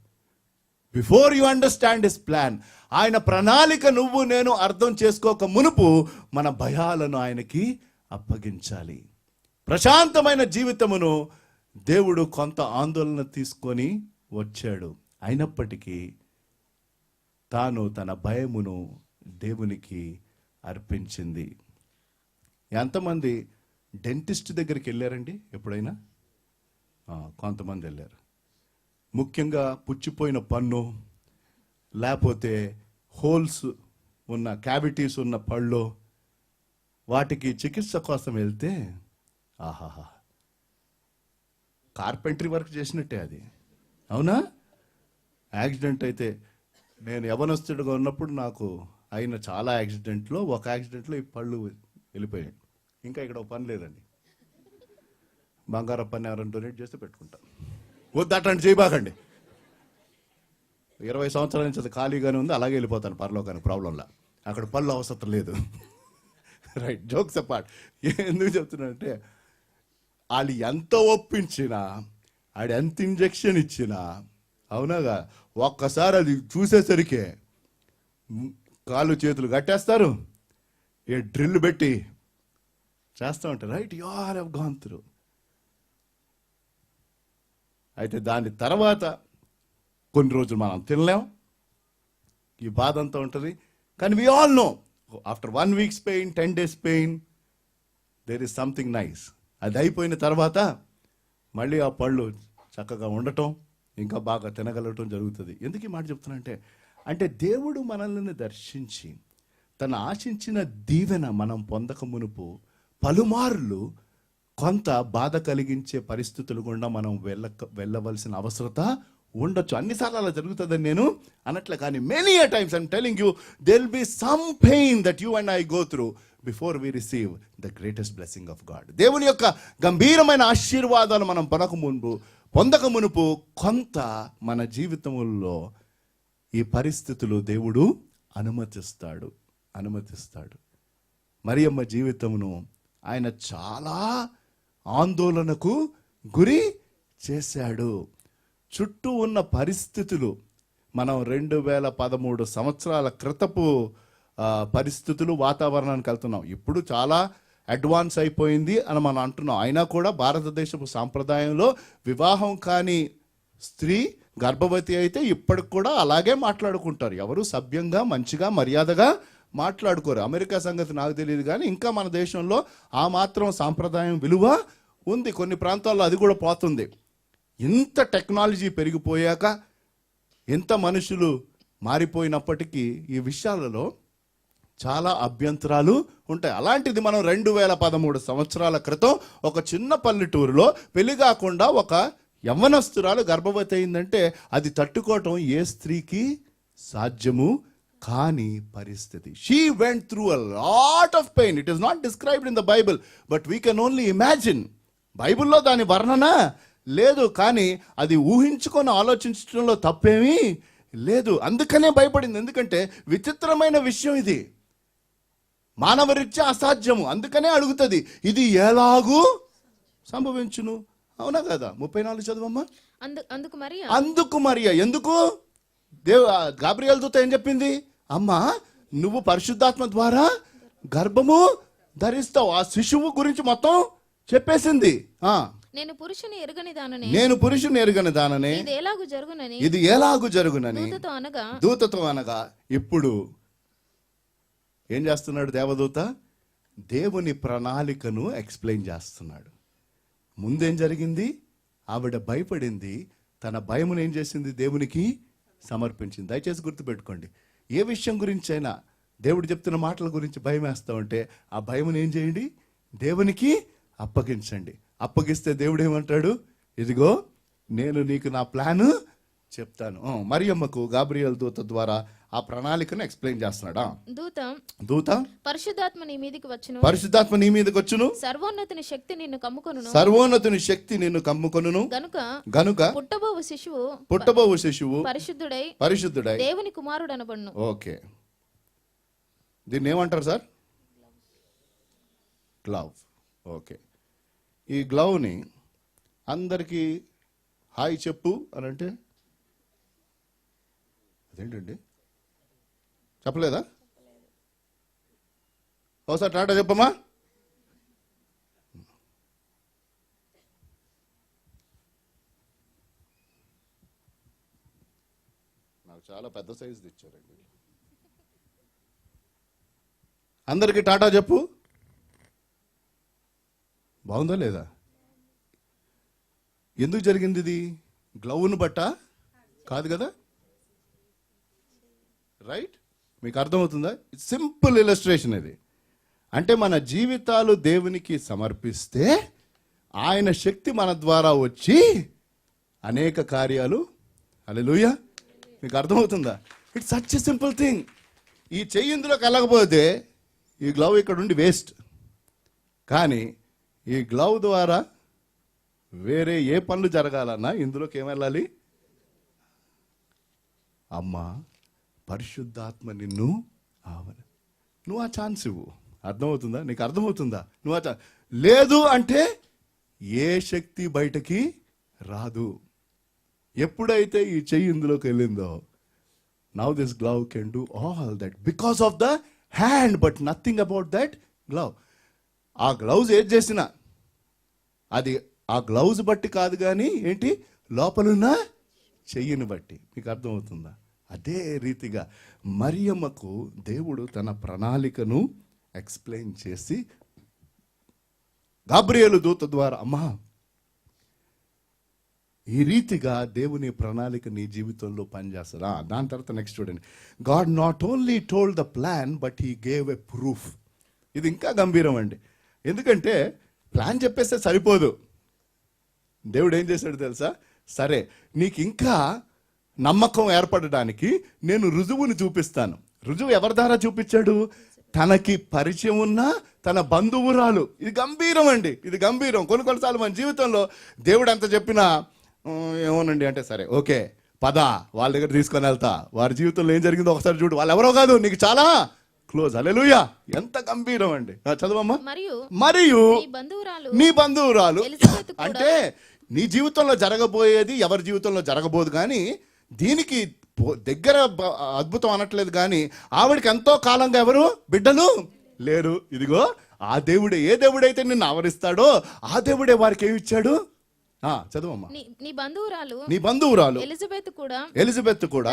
before you understand his plan. ఆయన ప్రణాళిక నువ్వు నేను అర్థం చేసుకోక మునుపు మన భయాలను ఆయనకి అప్పగించాలి. ప్రశాంతమైన జీవితమును దేవుడు కొంత ఆందోళన తీసుకొని వచ్చాడు. అయినప్పటికీ తాను తన భయమును దేవునికి అర్పించింది. ఎంతమంది డెంటిస్ట్ దగ్గరికి వెళ్ళారండి ఎప్పుడైనా? కొంతమంది వెళ్ళారు. ముఖ్యంగా పుచ్చిపోయిన పన్ను, లేకపోతే హోల్స్ ఉన్న, క్యావిటీస్ ఉన్న పళ్ళు, వాటికి చికిత్స కోసం వెళ్తే ఆహాహా, కార్పెంటరీ వర్క్ చేసినట్టే అది. అవునా? యాక్సిడెంట్ అయితే, నేను యవనస్తుడిగా ఉన్నప్పుడు నాకు అయిన చాలా యాక్సిడెంట్లో, ఒక యాక్సిడెంట్లో ఈ పళ్ళు వెళ్ళిపోయాయి. ఇంకా ఇక్కడ ఒక పని లేదండి. బంగారం పని ఎవరైనా డొనేట్ చేస్తే పెట్టుకుంటా. వద్దు అట్లాంటి చేయబాకండి. 20 సంవత్సరాల నుంచి అది ఖాళీగానే ఉంది, అలాగే వెళ్ళిపోతాను పరలోకానికి ప్రాబ్లంలా. అక్కడ పళ్ళు అవసరం లేదు. Right, jokes apart. ఎందుకు చెప్తున్నానంటే, వాళ్ళు ఎంత ఒప్పించినా, ఆడు ఎంత ఇంజెక్షన్ ఇచ్చినా, అవునాగా, ఒక్కసారి అది చూసేసరికే కాళ్ళు చేతులు కట్టేస్తారు, ఏ డ్రిల్ పెట్టి చేస్తూ ఉంటారు. Right, you are have gone through. అయితే దాని తర్వాత కొన్ని రోజులు మనం తినలేం, ఈ బాధ అంతా ఉంటుంది. కానీ we all know after 1 week's pain, 10 days pain, there is something nice. అది అయిపోయిన తర్వాత మళ్ళీ ఆ పళ్ళు చక్కగా ఉండటం, ఇంకా బాగా తినగలగటం జరుగుతుంది. ఎందుకు ఈ మాట చెప్తున్నా అంటే దేవుడు మనల్ని దర్శించి తను ఆశించిన దీవెన మనం పొందక మునుపు పలుమార్లు కొంత బాధ కలిగించే పరిస్థితులు గుండా మనం వెళ్ళవలసిన అవసరత ఉండొచ్చు. అన్నిసార్లు అలా జరుగుతుందని నేను అనట్లే, కానీ many a times I'm telling you there will be some pain that you and I go through before we receive the greatest blessing of God. దేవుని యొక్క గంభీరమైన ఆశీర్వాదాలు మనం పొందక మునుపు కొంత మన జీవితంలో ఈ పరిస్థితులు దేవుడు అనుమతిస్తాడు. మరియమ్మ జీవితమును ఆయన చాలా ఆందోళనకు గురి చేశాడు. చుట్టూ ఉన్న పరిస్థితులు, మనం 2013 సంవత్సరాల క్రితపు పరిస్థితులు, వాతావరణానికి వెళ్తున్నాం. ఇప్పుడు చాలా అడ్వాన్స్ అయిపోయింది అని మనం అంటున్నాం. అయినా కూడా భారతదేశపు సాంప్రదాయంలో వివాహం కాని స్త్రీ గర్భవతి అయితే ఇప్పటికి కూడా అలాగే మాట్లాడుకుంటారు. ఎవరు సభ్యంగా, మంచిగా, మర్యాదగా మాట్లాడుకోరు. అమెరికా సంగతి నాకు తెలియదు, కానీ ఇంకా మన దేశంలో ఆ మాత్రం సాంప్రదాయం విలువ ఉంది. కొన్ని ప్రాంతాల్లో అది కూడా పోతుంది. ఇంత టెక్నాలజీ పెరిగిపోయాక, ఎంత మనుషులు మారిపోయినప్పటికీ ఈ విషయాలలో చాలా అభ్యంతరాలు ఉంటాయి. అలాంటిది మనం 2013 సంవత్సరాల క్రితం ఒక చిన్న పల్లెటూరులో పెళ్లి కాకుండా ఒక యవ్వనస్తురాలు గర్భవతి అయిందంటే అది తట్టుకోవటం ఏ స్త్రీకి సాధ్యము కాని పరిస్థితి. She went through a lot of pain. It is not described in the Bible, but we can only imagine. బైబిల్లో దాని వర్ణన లేదు, కానీ అది ఊహించుకొని ఆలోచించడంలో తప్పేమీ లేదు. అందుకనే భయపడింది. ఎందుకంటే విచిత్రమైన విషయం ఇది, మానవరీత్యా అసాధ్యము. అందుకనే అడుగుతుంది, ఇది ఎలాగూ సంభవించును. అవునా కదా? 34 చదవమ్మా. అందుకు మరియా ఎందుకు గాబ్రియల్ దూత ఏం చెప్పింది? అమ్మా, నువ్వు పరిశుద్ధాత్మ ద్వారా గర్భము ధరిస్తావు. ఆ శిశువు గురించి మొత్తం చెప్పేసింది. నేను పురుషుని ఎరుగని దాననే ఇది ఎలాగు జరుగునని దూతతో అనగా. ఇప్పుడు ఏం చేస్తున్నాడు దేవదూత? దేవుని ప్రణాళికను ఎక్స్ప్లెయిన్ చేస్తున్నాడు. ముందేం జరిగింది? ఆవిడ భయపడింది, తన భయమును ఏం చేసింది? దేవునికి సమర్పించింది. దయచేసి గుర్తుపెట్టుకోండి, ఏ విషయం గురించి అయినా దేవుడు చెప్తున్న మాటల గురించి భయం వేస్తా ఉంటే ఆ భయమును ఏం చేయండి? దేవునికి అప్పగించండి. అప్పగిస్తే దేవుడు ఏమంటాడు? ఇదిగో నేను నీకు నా ప్లాన్ చెప్తాను. మరియమ్మకు గాబ్రియల్ దూత ద్వారా ఆ ప్రణాళికను ఎక్స్ప్లెయిన్ చేస్తున్నాడా? దూత పరిశుద్ధాత్మ నీ మీదకి వచ్చును, సర్వోన్నతుని శక్తి నిన్ను కమ్ముకొనును గనుక పుట్టబోవు శిశువు పరిశుద్ధుడై దేవుని కుమారుడు అనబడును. ఓకే, దీన్ని ఏమంటారు సార్? గ్లవ్. ఓకే, ఈ గ్లవ్ని అందరికీ హాయ్ చెప్పు అని అంటే అదేంటండి? చెప్పలేదా? ఒకసారి టాటా చెప్పమ్మా. నాకు చాలా పెద్ద సైజు తెచ్చారండి. అందరికీ టాటా చెప్పు. బాగుందా లేదా? ఎందుకు జరిగింది ఇది? గ్లవ్ను బట్ట కాదు కదా? రైట్? మీకు అర్థమవుతుందా? సింపుల్ ఇలస్ట్రేషన్ ఇది. అంటే మన జీవితాలు దేవునికి సమర్పిస్తే ఆయన శక్తి మన ద్వారా వచ్చి అనేక కార్యాలు. హల్లెలూయా! మీకు అర్థమవుతుందా? It's such a simple thing. ఈ చెయ్యి ఇందులోకి వెళ్ళకపోతే ఈ గ్లవ్ ఇక్కడ ఉండి వేస్ట్. కానీ ఈ గ్లవ్ ద్వారా వేరే ఏ పనులు జరగాలన్నా ఇందులోకి ఏమెళ్ళాలి? అమ్మా, పరిశుద్ధాత్మ నిన్ను ఆవన. నువ్వు ఆ ఛాన్స్ ఇవ్వు. అర్థమవుతుందా? నీకు అర్థమవుతుందా? నువ్వు ఆ లేదు అంటే ఏ శక్తి బయటకి రాదు. ఎప్పుడైతే ఈ చెయ్యి ఇందులోకి వెళ్ళిందో, now this glove can do all that because of the hand, but nothing about that glove. ఆ గ్లౌజ్ ఏది చేసినా అది ఆ గ్లౌజ్ బట్టి కాదు, కానీ ఏంటి? లోపలున్న చెయ్యిని బట్టి. మీకు అర్థమవుతుందా? అదే రీతిగా మరియమ్మకు దేవుడు తన ప్రణాళికను ఎక్స్ప్లెయిన్ చేసి గాబ్రియేలు దూత ద్వారా, అమ్మా, ఈ రీతిగా దేవుని ప్రణాళిక నీ జీవితంలో పనిచేస్తారా? దాని తర్వాత నెక్స్ట్ చూడండి. God not only told the plan, but he gave a proof. ఇది ఇంకా గంభీరం అండి. ఎందుకంటే ప్లాన్ చెప్పేస్తే సరిపోదు. దేవుడు ఏం చేశాడు తెలుసా? సరే, నీకు ఇంకా నమ్మకం ఏర్పడడానికి నేను రుజువుని చూపిస్తాను. రుజువు ఎవరి ద్వారా చూపించాడు? తనకి పరిచయం ఉన్న తన బంధువురాలు. ఇది గంభీరం అండి, ఇది గంభీరం. కొన్నిసార్లు మన జీవితంలో దేవుడు ఎంత చెప్పినా ఏమోనండి అంటే, సరే ఓకే పద వాళ్ళ దగ్గర తీసుకొని వెళ్తా. వారి జీవితంలో ఏం జరిగిందో ఒకసారి చూడు. వాళ్ళు ఎవరో కాదు, నీకు చాలా క్లోజ్. హల్లెలూయా! ఎంత గంభీరం అండి. చదవమ్మా. మరియు నీ బంధువురాలు అంటే నీ జీవితంలో జరగబోయేది ఎవరి జీవితంలో జరగబోదు, కానీ దీనికి దగ్గర అద్భుతం అనట్లేదు, కానీ ఆవిడకి ఎంతో కాలంగా ఎవరు బిడ్డలు లేరు. ఇదిగో ఆ దేవుడే, ఏ దేవుడైతే నిన్ను ఆవరిస్తాడో ఆ దేవుడే వారికి ఏమి ఇచ్చాడు? చదువమ్మా. నీ బంధువురాలు ఎలిజబెత్ కూడా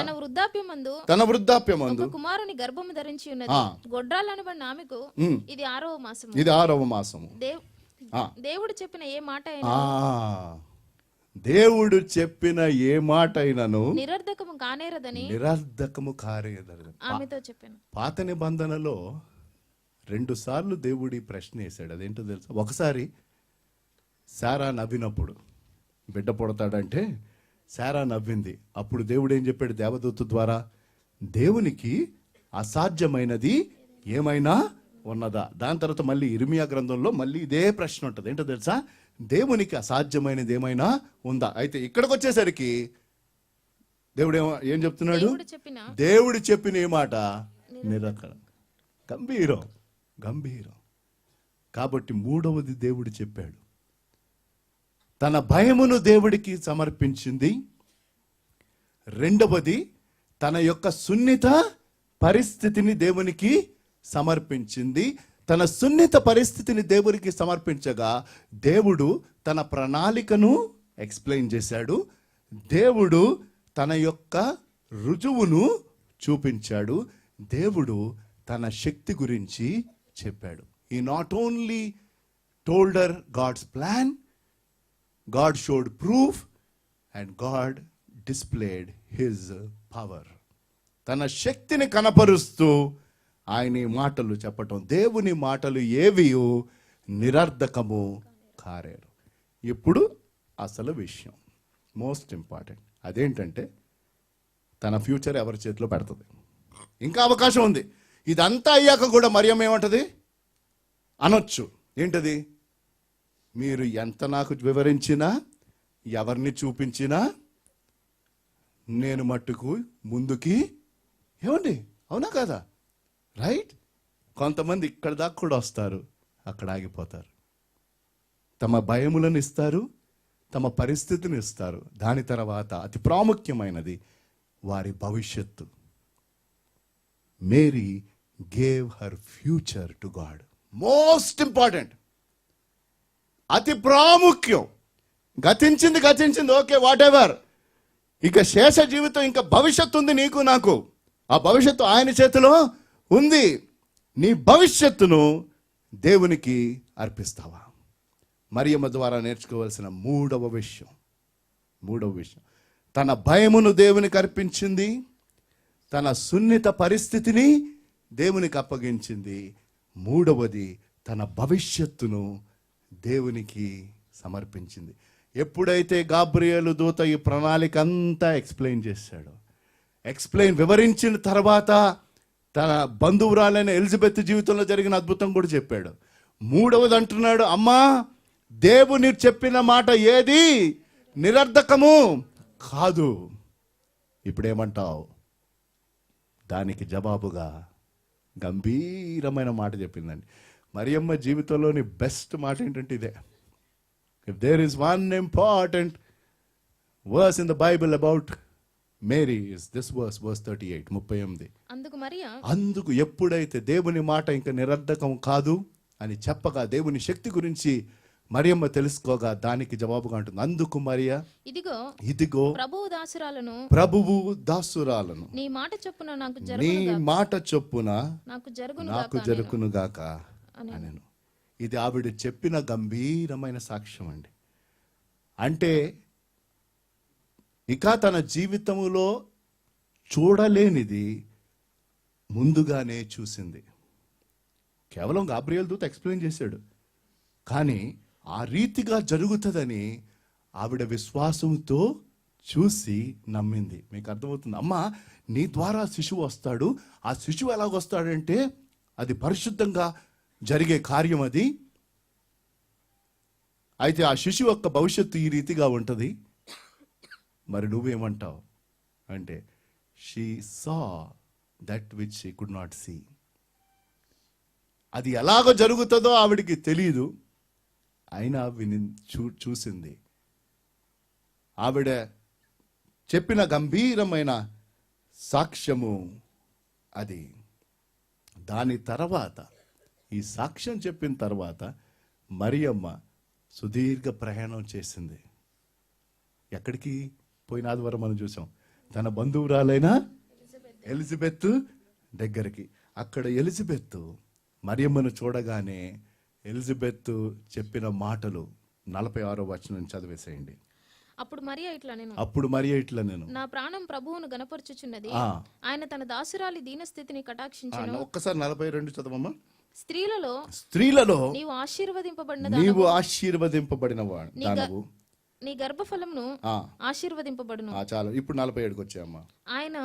తన వృద్ధాప్యమందు కుమారుని గర్భము ధరించి ఉన్నది. గొడ్రాలనబడిన ఆమెకు ఇది 6వ మాసము. దేవుడు చెప్పిన ఏ మాట దేవుడు చెప్పిన ఏ మాట అయినను నిరర్ధకము కానేరదని ఆమెతో చెప్పాను. పాత నిబంధనలో 2 సార్లు దేవుడి ప్రశ్న వేశాడు. అదేంటో తెలుసా? ఒకసారి శారా నవ్వినప్పుడు, బిడ్డ పుడతాడంటే శారా నవ్వింది. అప్పుడు దేవుడు ఏం చెప్పాడు దేవదూత ద్వారా? దేవునికి అసాధ్యమైనది ఏమైనా ఉన్నదా? దాని తర్వాత మళ్ళీ ఇర్మియా గ్రంథంలో మళ్ళీ ఇదే ప్రశ్న ఉంటుంది. ఏంటో తెలుసా? దేవునికి అసాధ్యమైనది ఏమైనా ఉందా? అయితే ఇక్కడికి వచ్చేసరికి దేవుడు ఏం చెప్తున్నాడు? దేవుడు చెప్పిన ఏ మాట? నిరకరం. గంభీరం. కాబట్టి మూడవది దేవుడు చెప్పాడు, తన భయమును దేవుడికి సమర్పించింది. రెండవది తన యొక్క సున్నిత పరిస్థితిని దేవునికి సమర్పించింది. తన సున్నిత పరిస్థితిని దేవునికి సమర్పించగా దేవుడు తన ప్రణాళికను ఎక్స్ప్లెయిన్ చేశాడు. దేవుడు తన యొక్క రుజువును చూపించాడు. దేవుడు తన శక్తి గురించి చెప్పాడు. He not only told her God's plan, God showed proof and God displayed his power. తన శక్తిని కనపరుస్తూ ఆయన మాటలు చెప్పటం. దేవుని మాటలు ఏవియు నిరర్ధకము కారేరు. ఇప్పుడు అసలు విషయం, మోస్ట్ ఇంపార్టెంట్, అదేంటంటే తన ఫ్యూచర్ ఎవరి చేతిలో పెడుతుంది. ఇంకా అవకాశం ఉంది. ఇదంతా అయ్యాక కూడా మరియమ్మ ఏమంటది అనొచ్చు. ఏంటది? మీరు ఎంత నాకు వివరించినా, ఎవరిని చూపించినా నేను మట్టుకు ముందుకి ఏమండి, అవునా కదా? రైట్? కొంతమంది ఇక్కడ దాకా కూడా వస్తారు, అక్కడ ఆగిపోతారు. తమ భయములను ఇస్తారు, తమ పరిస్థితిని ఇస్తారు. దాని తర్వాత అతి ప్రాముఖ్యమైనది వారి భవిష్యత్తు. Mary gave her future to God. Most important, అతి ప్రాముఖ్యం. గతించింది, ఓకే, వాట్ ఎవర్. ఇక శేష జీవితం, ఇంకా భవిష్యత్తు ఉంది నీకు నాకు. ఆ భవిష్యత్తు ఆయన చేతిలో ఉంది. నీ భవిష్యత్తును దేవునికి అర్పిస్తావా? మరియమ్మ ద్వారా నేర్చుకోవాల్సిన మూడవ విషయం, తన భయమును దేవునికి అర్పించింది, తన సున్నిత పరిస్థితిని దేవునికి అప్పగించింది. మూడవది తన భవిష్యత్తును దేవునికి సమర్పించింది. ఎప్పుడైతే గాబ్రియేలు దూత ఈ ప్రణాళిక అంతా ఎక్స్ప్లెయిన్ చేశాడో, వివరించిన తర్వాత తన బంధువురాలైన ఎలిజబెత్ జీవితంలో జరిగిన అద్భుతం కూడా చెప్పాడు. మూడవది అంటున్నాడు, అమ్మా, దేవుని చెప్పిన మాట ఏది నిరర్ధకము కాదు. ఇప్పుడేమంటావు? దానికి జవాబుగా గంభీరమైన మాట చెప్పిందండి. మరియమ్మ జీవితంలోని బెస్ట్ మాట ఏంటంటే ఇదే. If there is one important verse in the Bible about Mary is this verse 38, 38. అందుకు ఎప్పుడైతే దేవుని మాట ఇంకా నిరర్ధకం కాదు అని చెప్పగా, దేవుని శక్తి గురించి మరియమ్మ తెలుసుకోగా, దానికి జవాబుగా ఉంటుంది, అందుకు మరియా, ఇదిగో ప్రభువు దాసురాలను నీ మాట చొప్పున నాకు జరుగునుగాక అనెను. ఇది ఆవిడ చెప్పిన గంభీరమైన సాక్ష్యం అండి. అంటే ఇక తన జీవితంలో చూడలేనిది ముందుగానే చూసింది. కేవలం గాబ్రియేలు దూత ఎక్స్ప్లెయిన్ చేశాడు, కానీ ఆ రీతిగా జరుగుతుందని ఆవిడ విశ్వాసంతో చూసి నమ్మింది. మీకు అర్థమవుతుంది? అమ్మా, నీ ద్వారా శిశువు వస్తాడు. ఆ శిశువు ఎలాగొస్తాడంటే అది పరిశుద్ధంగా జరిగే కార్యం అది. అయితే ఆ శిశువు యొక్క భవిష్యత్తు ఈ రీతిగా ఉంటుంది. మరి నువ్వేమంటావు అంటే, she saw that which she could not see. అది ఎలాగో జరుగుతుందో ఆవిడికి తెలియదు, అయినా చూసింది. ఆవిడ చెప్పిన గంభీరమైన సాక్ష్యము అది. దాని తర్వాత, ఈ సాక్ష్యం చెప్పిన తర్వాత మరియమ్మ సుదీర్ఘ ప్రయాణం చేసింది. ఎక్కడికి? పోయిన ఆదివారం మనం చూసాం, తన బంధువురాలైన ఎలిజబెత్ దగ్గరికి. అక్కడ ఎలిజబెత్ మరియమ్మను చూడగానే ఎలిజబెత్ చెప్పిన మాటలు 46వ వచనం చదివేసేయండి. అప్పుడు మరియా ఇట్లా నేను నా ప్రాణం ప్రభువును గణపరచుచున్నది, ఆయన తన దాసురాలి దీన స్థితిని కటాక్షించెను. ఒక్కసారి 42 చదవమ్మా. స్త్రీలలో నీవు ఆశీర్వదింపబడిన దానవు, నీ గర్భఫలమును ఆశీర్వదింపబడును. చాలు, ఇప్పుడు 47కి వచ్చాయమ్మా. ఆయన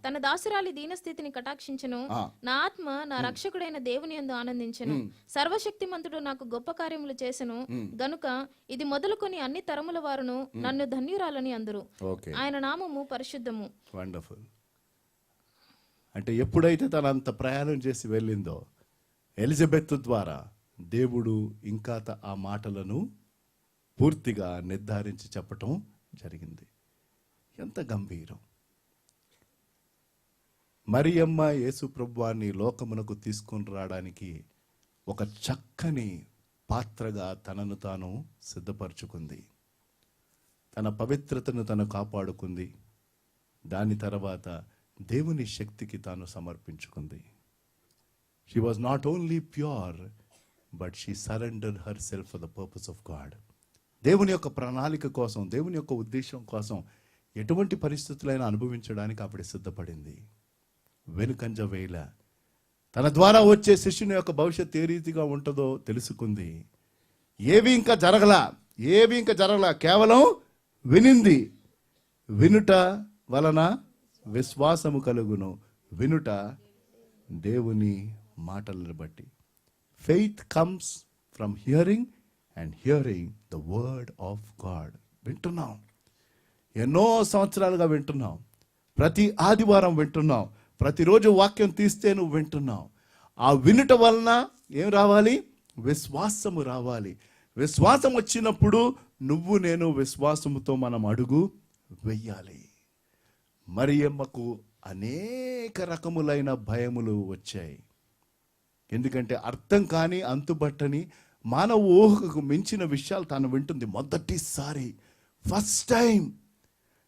తన దాసురాలి దీనస్థితిని కటాక్షించెను. నా ఆత్మ నా రక్షకుడైన దేవుని యందు ఆనందించెను. సర్వశక్తిమంతుడు నాకు గొప్ప కార్యములు చేసెను గనుక ఇది మొదలుకొని అన్ని తరముల వారును నన్ను ధన్యురాలని అందురు. ఆయన నామము పరిశుద్ధము. వండర్ఫుల్. అంటే ఎప్పుడైతే తన అంత ప్రయాణం చేసి వెళ్ళిందో ఎలిజబెత్ ద్వారా దేవుడు ఇంకా ఆ మాటలను పూర్తిగా నిర్ధారించి చెప్పటం జరిగింది. ఎంత గంభీరం. మరియమ్మ యేసు ప్రభువాన్ని లోకమునకు తీసుకొని రావడానికి ఒక చక్కని పాత్రగా తనను తాను సిద్ధపరచుకుంది. తన పవిత్రతను తను కాపాడుకుంది. దాని తర్వాత దేవుని శక్తికి తాను సమర్పించుకుంది. She was not only pure, but she surrendered herself for the purpose of God. దేవుని యొక్క ప్రణాళిక కోసం, దేవుని యొక్క ఉద్దేశం కోసం ఎటువంటి పరిస్థితులైనా అనుభవించడానికి ఆవిడ సిద్ధపడింది. వెనుకంజ వేల తన ద్వారా వచ్చే శిష్యుని యొక్క భవిష్యత్తు ఏ రీతిగా ఉంటుందో తెలుసుకుంది. ఏవి ఇంకా జరగలా, కేవలం వినింది. వినుట వలన విశ్వాసము కలుగును, వినుట దేవుని మాటలను బట్టి. Faith comes from hearing and hearing the word of God. వింటున్నాం, ఎన్నో సంవత్సరాలుగా వింటున్నాం, ప్రతి ఆదివారం వింటున్నాం, ప్రతిరోజు వాక్యం తీస్తే నువ్వు వింటున్నావు. ఆ వినుట వలన ఏం రావాలి? విశ్వాసము రావాలి. విశ్వాసం వచ్చినప్పుడు నువ్వు నేను విశ్వాసముతో మనం అడుగు వెయ్యాలి. మరియమ్మకు అనేక రకములైన భయములు వచ్చాయి. ఎందుకంటే అర్థం కాని, అంతుబట్టని, మానవ ఊహకు మించిన విషయాలు తాను వింటుంది. మొదటిసారి, ఫస్ట్ టైం.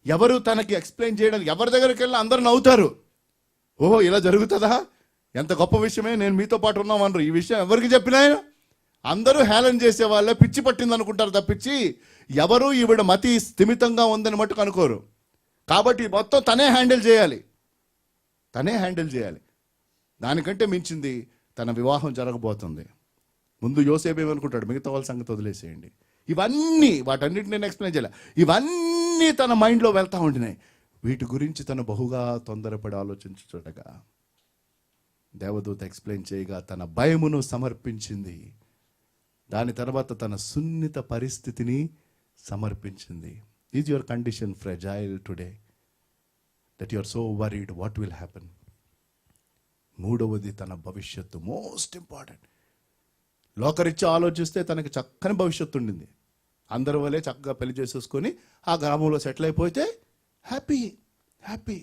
ఎవరు తనకి ఎక్స్ప్లెయిన్ చేయడానికి, ఎవరి దగ్గరికి వెళ్ళి అందరూ నవ్వుతారు. ఓహో, ఇలా జరుగుతుందా, ఎంత గొప్ప విషయమే, నేను మీతో పాటు ఉన్నామన్నారు. ఈ విషయం ఎవరికి చెప్పినా అందరూ హేళన చేసే వాళ్ళే, పిచ్చి పట్టింది అనుకుంటారు తప్పించి ఎవరు ఈవిడ మతి స్థిమితంగా ఉందని మట్టుకు అనుకోరు. కాబట్టి మొత్తం తనే హ్యాండిల్ చేయాలి. దానికంటే మించింది తన వివాహం జరగబోతుంది. ముందు యోసేపు ఏమనుకుంటాడు, మిగతా వాళ్ళ సంగతి వదిలేసేయండి. వాటన్నిటిని నేను ఎక్స్ప్లెయిన్ చేయాలి. ఇవన్నీ తన మైండ్లో వెళ్తూ ఉండినాయి. వీటి గురించి తను బహుగా తొందరపడి ఆలోచించుటగా దేవదూత ఎక్స్ప్లెయిన్ చేయగా తన భయమును సమర్పించింది. దాని తర్వాత తన సున్నిత పరిస్థితిని సమర్పించింది. Is your condition fragile today that you are so worried what will happen? మూడవది తన భవిష్యత్తు, మోస్ట్ ఇంపార్టెంట్. లోకరీత్యా ఆలోచిస్తే తనకి చక్కని భవిష్యత్తు ఉండింది. అందరి వల్లే చక్కగా పెళ్లి చేసేసుకొని ఆ గ్రామంలో సెటిల్ అయిపోతే హ్యాపీ,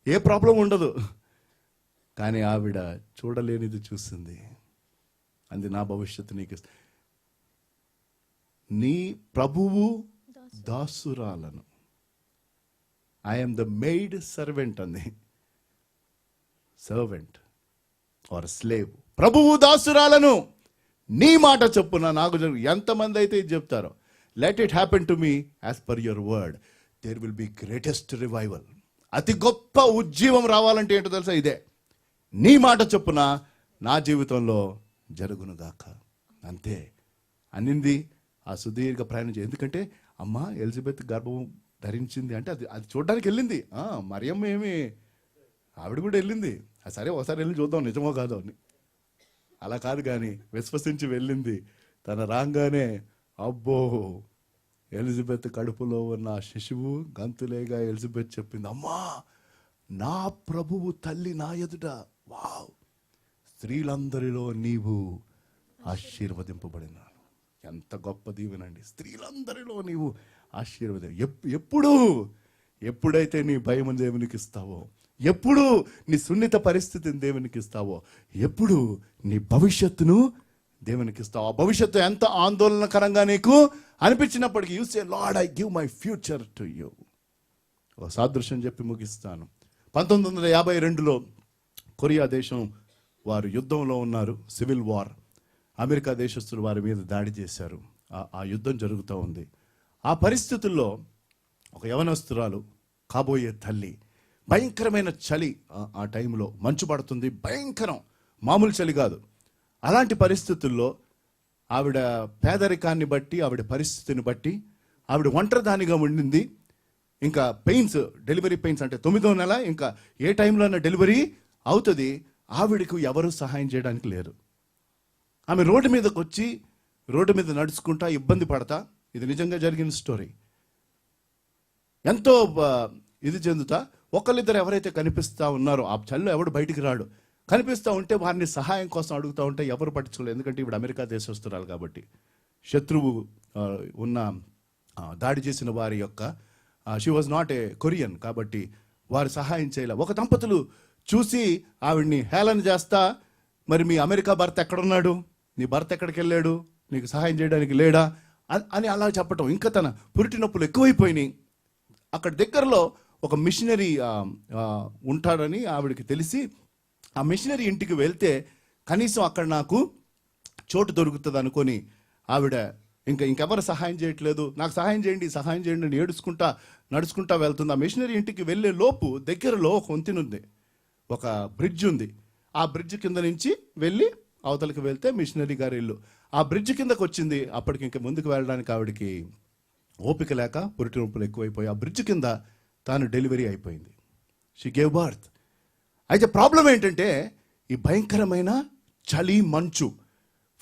ఏ ప్రాబ్లం ఉండదు. కానీ ఆవిడ చూడలేనిది చూసింది. అంది, నా భవిష్యత్తు నీకు, నీ ప్రభువు దాసురాలను, ఐఎమ్ ద మెయిడ్ సర్వెంట్ అంది. Servant or slave. ప్రభువు దాసురాలను, నీ మాట చొప్పున నాకు ఎంతమంది అయితే ఇది చెప్తారో, let it happen to me as per your word, there will be greatest revival. అతి గొప్ప ఉజ్జీవం రావాలంటే ఏంటో తెలుసా? ఇదే, నీ మాట చొప్పున నా జీవితంలో జరుగునుగాక. అంతే అనింది. ఆ సుదీర్ఘ ప్రయాణం ఎందుకంటే అమ్మ ఎలిజబెత్ గర్భం ధరించింది అంటే అది చూడడానికి వెళ్ళింది. మరియమ్మ ఏమి, ఆవిడ కూడా వెళ్ళింది. సరే ఒకసారి వెళ్ళి చూద్దాం నిజమో కాదో అని, అలా కాదు కానీ విశ్వసించి వెళ్ళింది. తన రాగానే అబ్బో, ఎలిజబెత్ కడుపులో ఉన్న శిశువు గంతులేగా ఎలిజబెత్ చెప్పింది, అమ్మా నా ప్రభువు తల్లి నా ఎదుట. వావ్, స్త్రీలందరిలో నీవు ఆశీర్వదింపబడినాను. ఎంత గొప్ప దీవెనండి. స్త్రీలందరిలో నీవు ఎప్పుడైతే నీ భయం దేవునికి ఇస్తావో, ఎప్పుడు నీ సున్నిత పరిస్థితిని దేవునికి ఇస్తావో, ఎప్పుడు నీ భవిష్యత్తును దేవునికి ఇస్తావు. ఆ భవిష్యత్తు ఎంత ఆందోళనకరంగా నీకు అనిపించినప్పటికీ, you say Lord I give my future to you. ఒక సాదృశ్యం చెప్పి ముగిస్తాను. 1952లో కొరియా దేశం వారు యుద్ధంలో ఉన్నారు, సివిల్ వార్. అమెరికా దేశస్తులు వారి మీద దాడి చేశారు. ఆ యుద్ధం జరుగుతూ ఉంది. ఆ పరిస్థితుల్లో ఒక యవనస్తురాలు, కాబోయే తల్లి, భయంకరమైన చలి, ఆ టైంలో మంచు పడుతుంది, భయంకరం, మామూలు చలి కాదు. అలాంటి పరిస్థితుల్లో ఆవిడ పేదరికాన్ని బట్టి, ఆవిడ పరిస్థితిని బట్టి ఆవిడ ఒంటరిదానిగా ఉండింది. ఇంకా పెయిన్స్, డెలివరీ పెయిన్స్, అంటే 9వ నెల, ఇంకా ఏ టైంలోనే డెలివరీ అవుతుంది. ఆవిడకు ఎవరు సహాయం చేయడానికి లేరు. ఆమె రోడ్డు మీదకి వచ్చి రోడ్డు మీద నడుచుకుంటా ఇబ్బంది పడతా, ఇది నిజంగా జరిగిన స్టోరీ, ఎంతో ఇది చెందుతా ఒకళ్ళిద్దరు ఎవరైతే కనిపిస్తూ ఉన్నారో, ఆ చల్లో ఎవడు బయటికి రాడు, కనిపిస్తూ ఉంటే వారిని సహాయం కోసం అడుగుతూ ఉంటే ఎవరు పట్టించుకోలేదు. ఎందుకంటే ఇప్పుడు అమెరికా దేశస్తురాలు కాబట్టి, శత్రువు ఉన్న దాడి చేసిన వారి యొక్క she was not a Korean కాబట్టి వారు సహాయం చేయలే. ఒక దంపతులు చూసి ఆవిడ్ని హేళన చేస్తా, మరి మీ అమెరికా భర్త ఎక్కడున్నాడు, నీ భర్త ఎక్కడికి వెళ్ళాడు, నీకు సహాయం చేయడానికి లేడా అని అలా చెప్పటం. ఇంకా తన పురిటి నొప్పులు ఎక్కువైపోయినాయి. అక్కడ దగ్గరలో ఒక మిషనరీ ఉంటాడని ఆవిడకి తెలిసి ఆ మిషనరీ ఇంటికి వెళ్తే కనీసం అక్కడ నాకు చోటు దొరుకుతుంది అనుకొని ఆవిడ ఇంకెవరు సహాయం చేయట్లేదు, నాకు సహాయం చేయండి అని ఏడుచుకుంటా నడుచుకుంటా వెళ్తుంది. ఆ మిషనరీ ఇంటికి వెళ్ళే లోపు దగ్గరలో ఒక వంతెన ఉంది, ఒక బ్రిడ్జ్ ఉంది. ఆ బ్రిడ్జ్ కింద నుంచి వెళ్ళి అవతలకి వెళ్తే మిషనరీ గారి ఇల్లు. ఆ బ్రిడ్జ్ కిందకు వచ్చింది. అప్పటికి ఇంకా ముందుకు వెళ్ళడానికి ఆవిడకి ఓపిక లేక పురిటి నొప్పులు ఎక్కువైపోయి ఆ బ్రిడ్జ్ కింద తాను డెలివరీ అయిపోయింది. She gave birth. అయితే ప్రాబ్లం ఏంటంటే ఈ భయంకరమైన చలి, మంచు,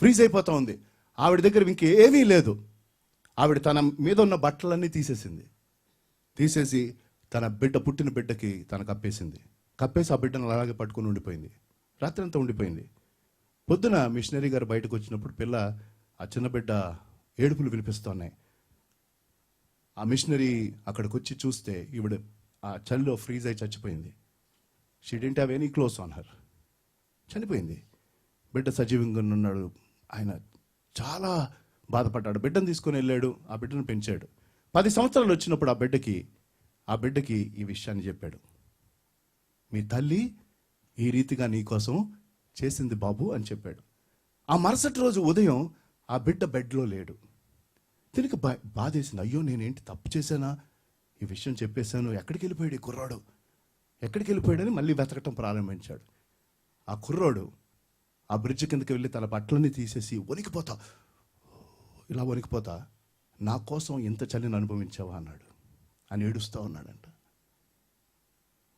ఫ్రీజ్ అయిపోతూ ఉంది. ఆవిడ దగ్గర ఇంకేమీ లేదు. ఆవిడ తన మీద ఉన్న బట్టలన్నీ తీసేసి తన పుట్టిన బిడ్డకి తన కప్పేసి ఆ బిడ్డను అలాగే పట్టుకుని ఉండిపోయింది. రాత్రి అంతా ఉండిపోయింది. పొద్దున మిషనరీ గారు బయటకు వచ్చినప్పుడు ఆ చిన్న బిడ్డ ఏడుపులు వినిపిస్తున్నాయి. ఆ మిషనరీ అక్కడికి వచ్చి చూస్తే ఈవిడ ఆ చలిలో ఫ్రీజ్ అయి చచ్చిపోయింది. She didn't have any clothes on her. చనిపోయింది. బిడ్డ సజీవంగా ఉన్నాడు. ఆయన చాలా బాధపడ్డాడు. బిడ్డను తీసుకొని వెళ్ళాడు, ఆ బిడ్డను పెంచాడు. 10 సంవత్సరాలు వచ్చినప్పుడు ఆ బిడ్డకి ఈ విషయాన్ని చెప్పాడు. మీ తల్లి ఈ రీతిగా నీ కోసం చేసింది బాబు అని చెప్పాడు. ఆ మరుసటి రోజు ఉదయం ఆ బిడ్డ బెడ్లో లేడు. దీనికి బాధేసింది. అయ్యో నేనేంటి తప్పు చేశానా, ఈ విషయం చెప్పేశాను, ఎక్కడికి వెళ్ళిపోయాడు ఈ కుర్రాడు, ఎక్కడికి వెళ్ళిపోయాడని మళ్ళీ వెతకటం ప్రారంభించాడు. ఆ కుర్రాడు ఆ బ్రిడ్జ్ కిందకి వెళ్ళి తన బట్టలన్నీ తీసేసి ఇలా వణికిపోతా నా కోసం ఎంత చలిని అనుభవించావా అన్నాడు. అని ఏడుస్తూ ఉన్నాడంట.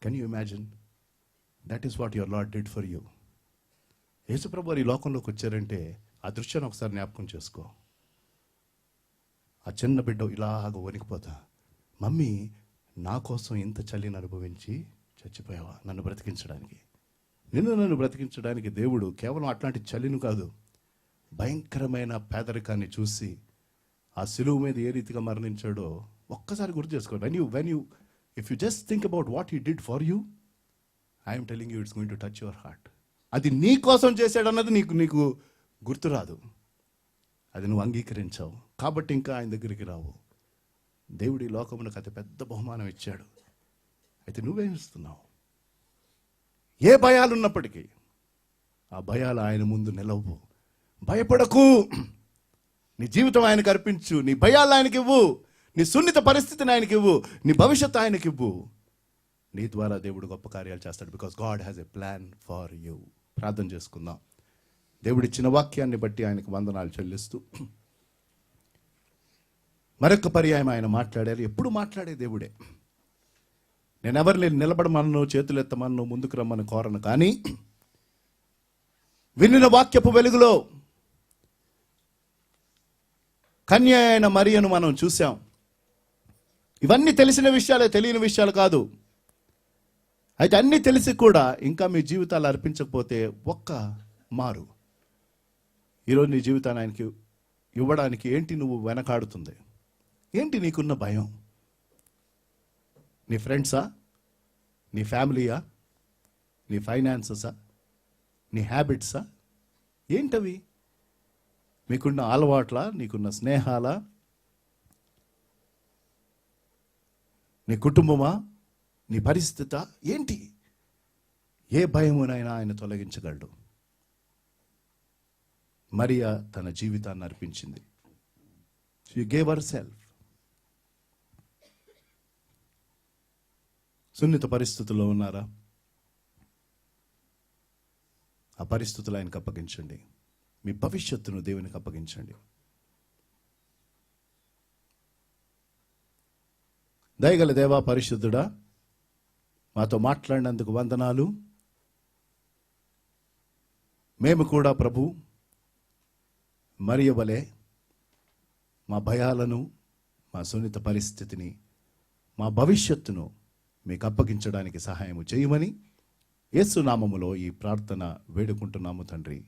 Can you imagine? That is what your lord did for you. యేసుప్రభు ఈ లోకంలోకి వచ్చారంటే ఆ దృశ్యాన్ని ఒకసారి జ్ఞాపకం చేసుకో. ఆ చిన్న బిడ్డ ఇలాగ వణికిపోతా, మమ్మీ నా కోసం ఇంత చలిని అనుభవించి చచ్చిపోయావా నన్ను బ్రతికించడానికి. నన్ను బ్రతికించడానికి దేవుడు కేవలం అట్లాంటి చలిని కాదు, భయంకరమైన పేదరికాన్ని చూసి ఆ సిలువ మీద ఏ రీతిగా మరణించాడో ఒక్కసారి గుర్తు చేసుకోండి. If you just think about what he did for you, I'm telling you it's going to touch your heart. అది నీ కోసం చేశాడన్నది నీకు గుర్తురాదు. అది నువ్వు అంగీకరించావు కాబట్టి ఇంకా ఆయన దగ్గరికి రావు. దేవుడి లోకమునకు అతి పెద్ద బహుమానం ఇచ్చాడు. అయితే నువ్వేమిస్తున్నావు? ఏ భయాలు ఉన్నప్పటికీ ఆ భయాలు ఆయన ముందు నిలవు. భయపడకు. నీ జీవితం ఆయనకు అర్పించు. నీ భయాలు ఆయనకి ఇవ్వు. నీ సున్నిత పరిస్థితిని ఆయనకి ఇవ్వు. నీ భవిష్యత్తు ఆయనకి ఇవ్వు. నీ ద్వారా దేవుడు గొప్ప కార్యాలు చేస్తాడు. Because God has a plan for you. ప్రార్థన చేసుకుందాం. దేవుడిచ్చిన వాక్యాన్ని బట్టి ఆయనకు వందనాలు చెల్లిస్తూ మరొక పర్యాయం ఆయన మాట్లాడారు. ఎప్పుడు మాట్లాడే దేవుడే. నేనెవరిని నిలబడమన్ను, చేతులు ఎత్తమన్ను, ముందుకు రమ్మని కోరను, కానీ వినిన వాక్యపు వెలుగులో కన్య అయిన మరియను మనం చూసాం. ఇవన్నీ తెలిసిన విషయాలే, తెలియని విషయాలు కాదు. అయితే అన్నీ తెలిసి కూడా ఇంకా మీ జీవితాలు అర్పించకపోతే ఒక్క మారు ఈరోజు నీ జీవితాన్ని ఆయనకి ఇవ్వడానికి ఏంటి నువ్వు వెనకాడుతుంది? ఏంటి నీకున్న భయం? నీ ఫ్రెండ్సా, నీ ఫ్యామిలీయా, నీ ఫైనాన్సెసా, నీ హ్యాబిట్సా? ఏంటవి? మీకున్న అలవాట్ల, నీకున్న స్నేహాల, నీ కుటుంబమా, నీ పరిస్థితి ఏంటి? ఏ భయమునైనా ఆయన తొలగించగలడు. మరియా తన జీవితాన్ని అర్పించింది. She gave herself. సున్నిత పరిస్థితుల్లో ఉన్నారా? ఆ పరిస్థితులు ఆయనకు అప్పగించండి. మీ భవిష్యత్తును దేవునికి అప్పగించండి. దయగల దేవా, పరిశుద్ధుడా, మాతో మాట్లాడినందుకు వందనాలు. మేము కూడా ప్రభు మరియ వలె మా భయాలను, మా సున్నిత పరిస్థితిని, మా భవిష్యత్తును మీకు అప్పగించడానికి సహాయం చేయమని యేసు నామములో ఈ ప్రార్థన వేడుకుంటున్నాము తండ్రి.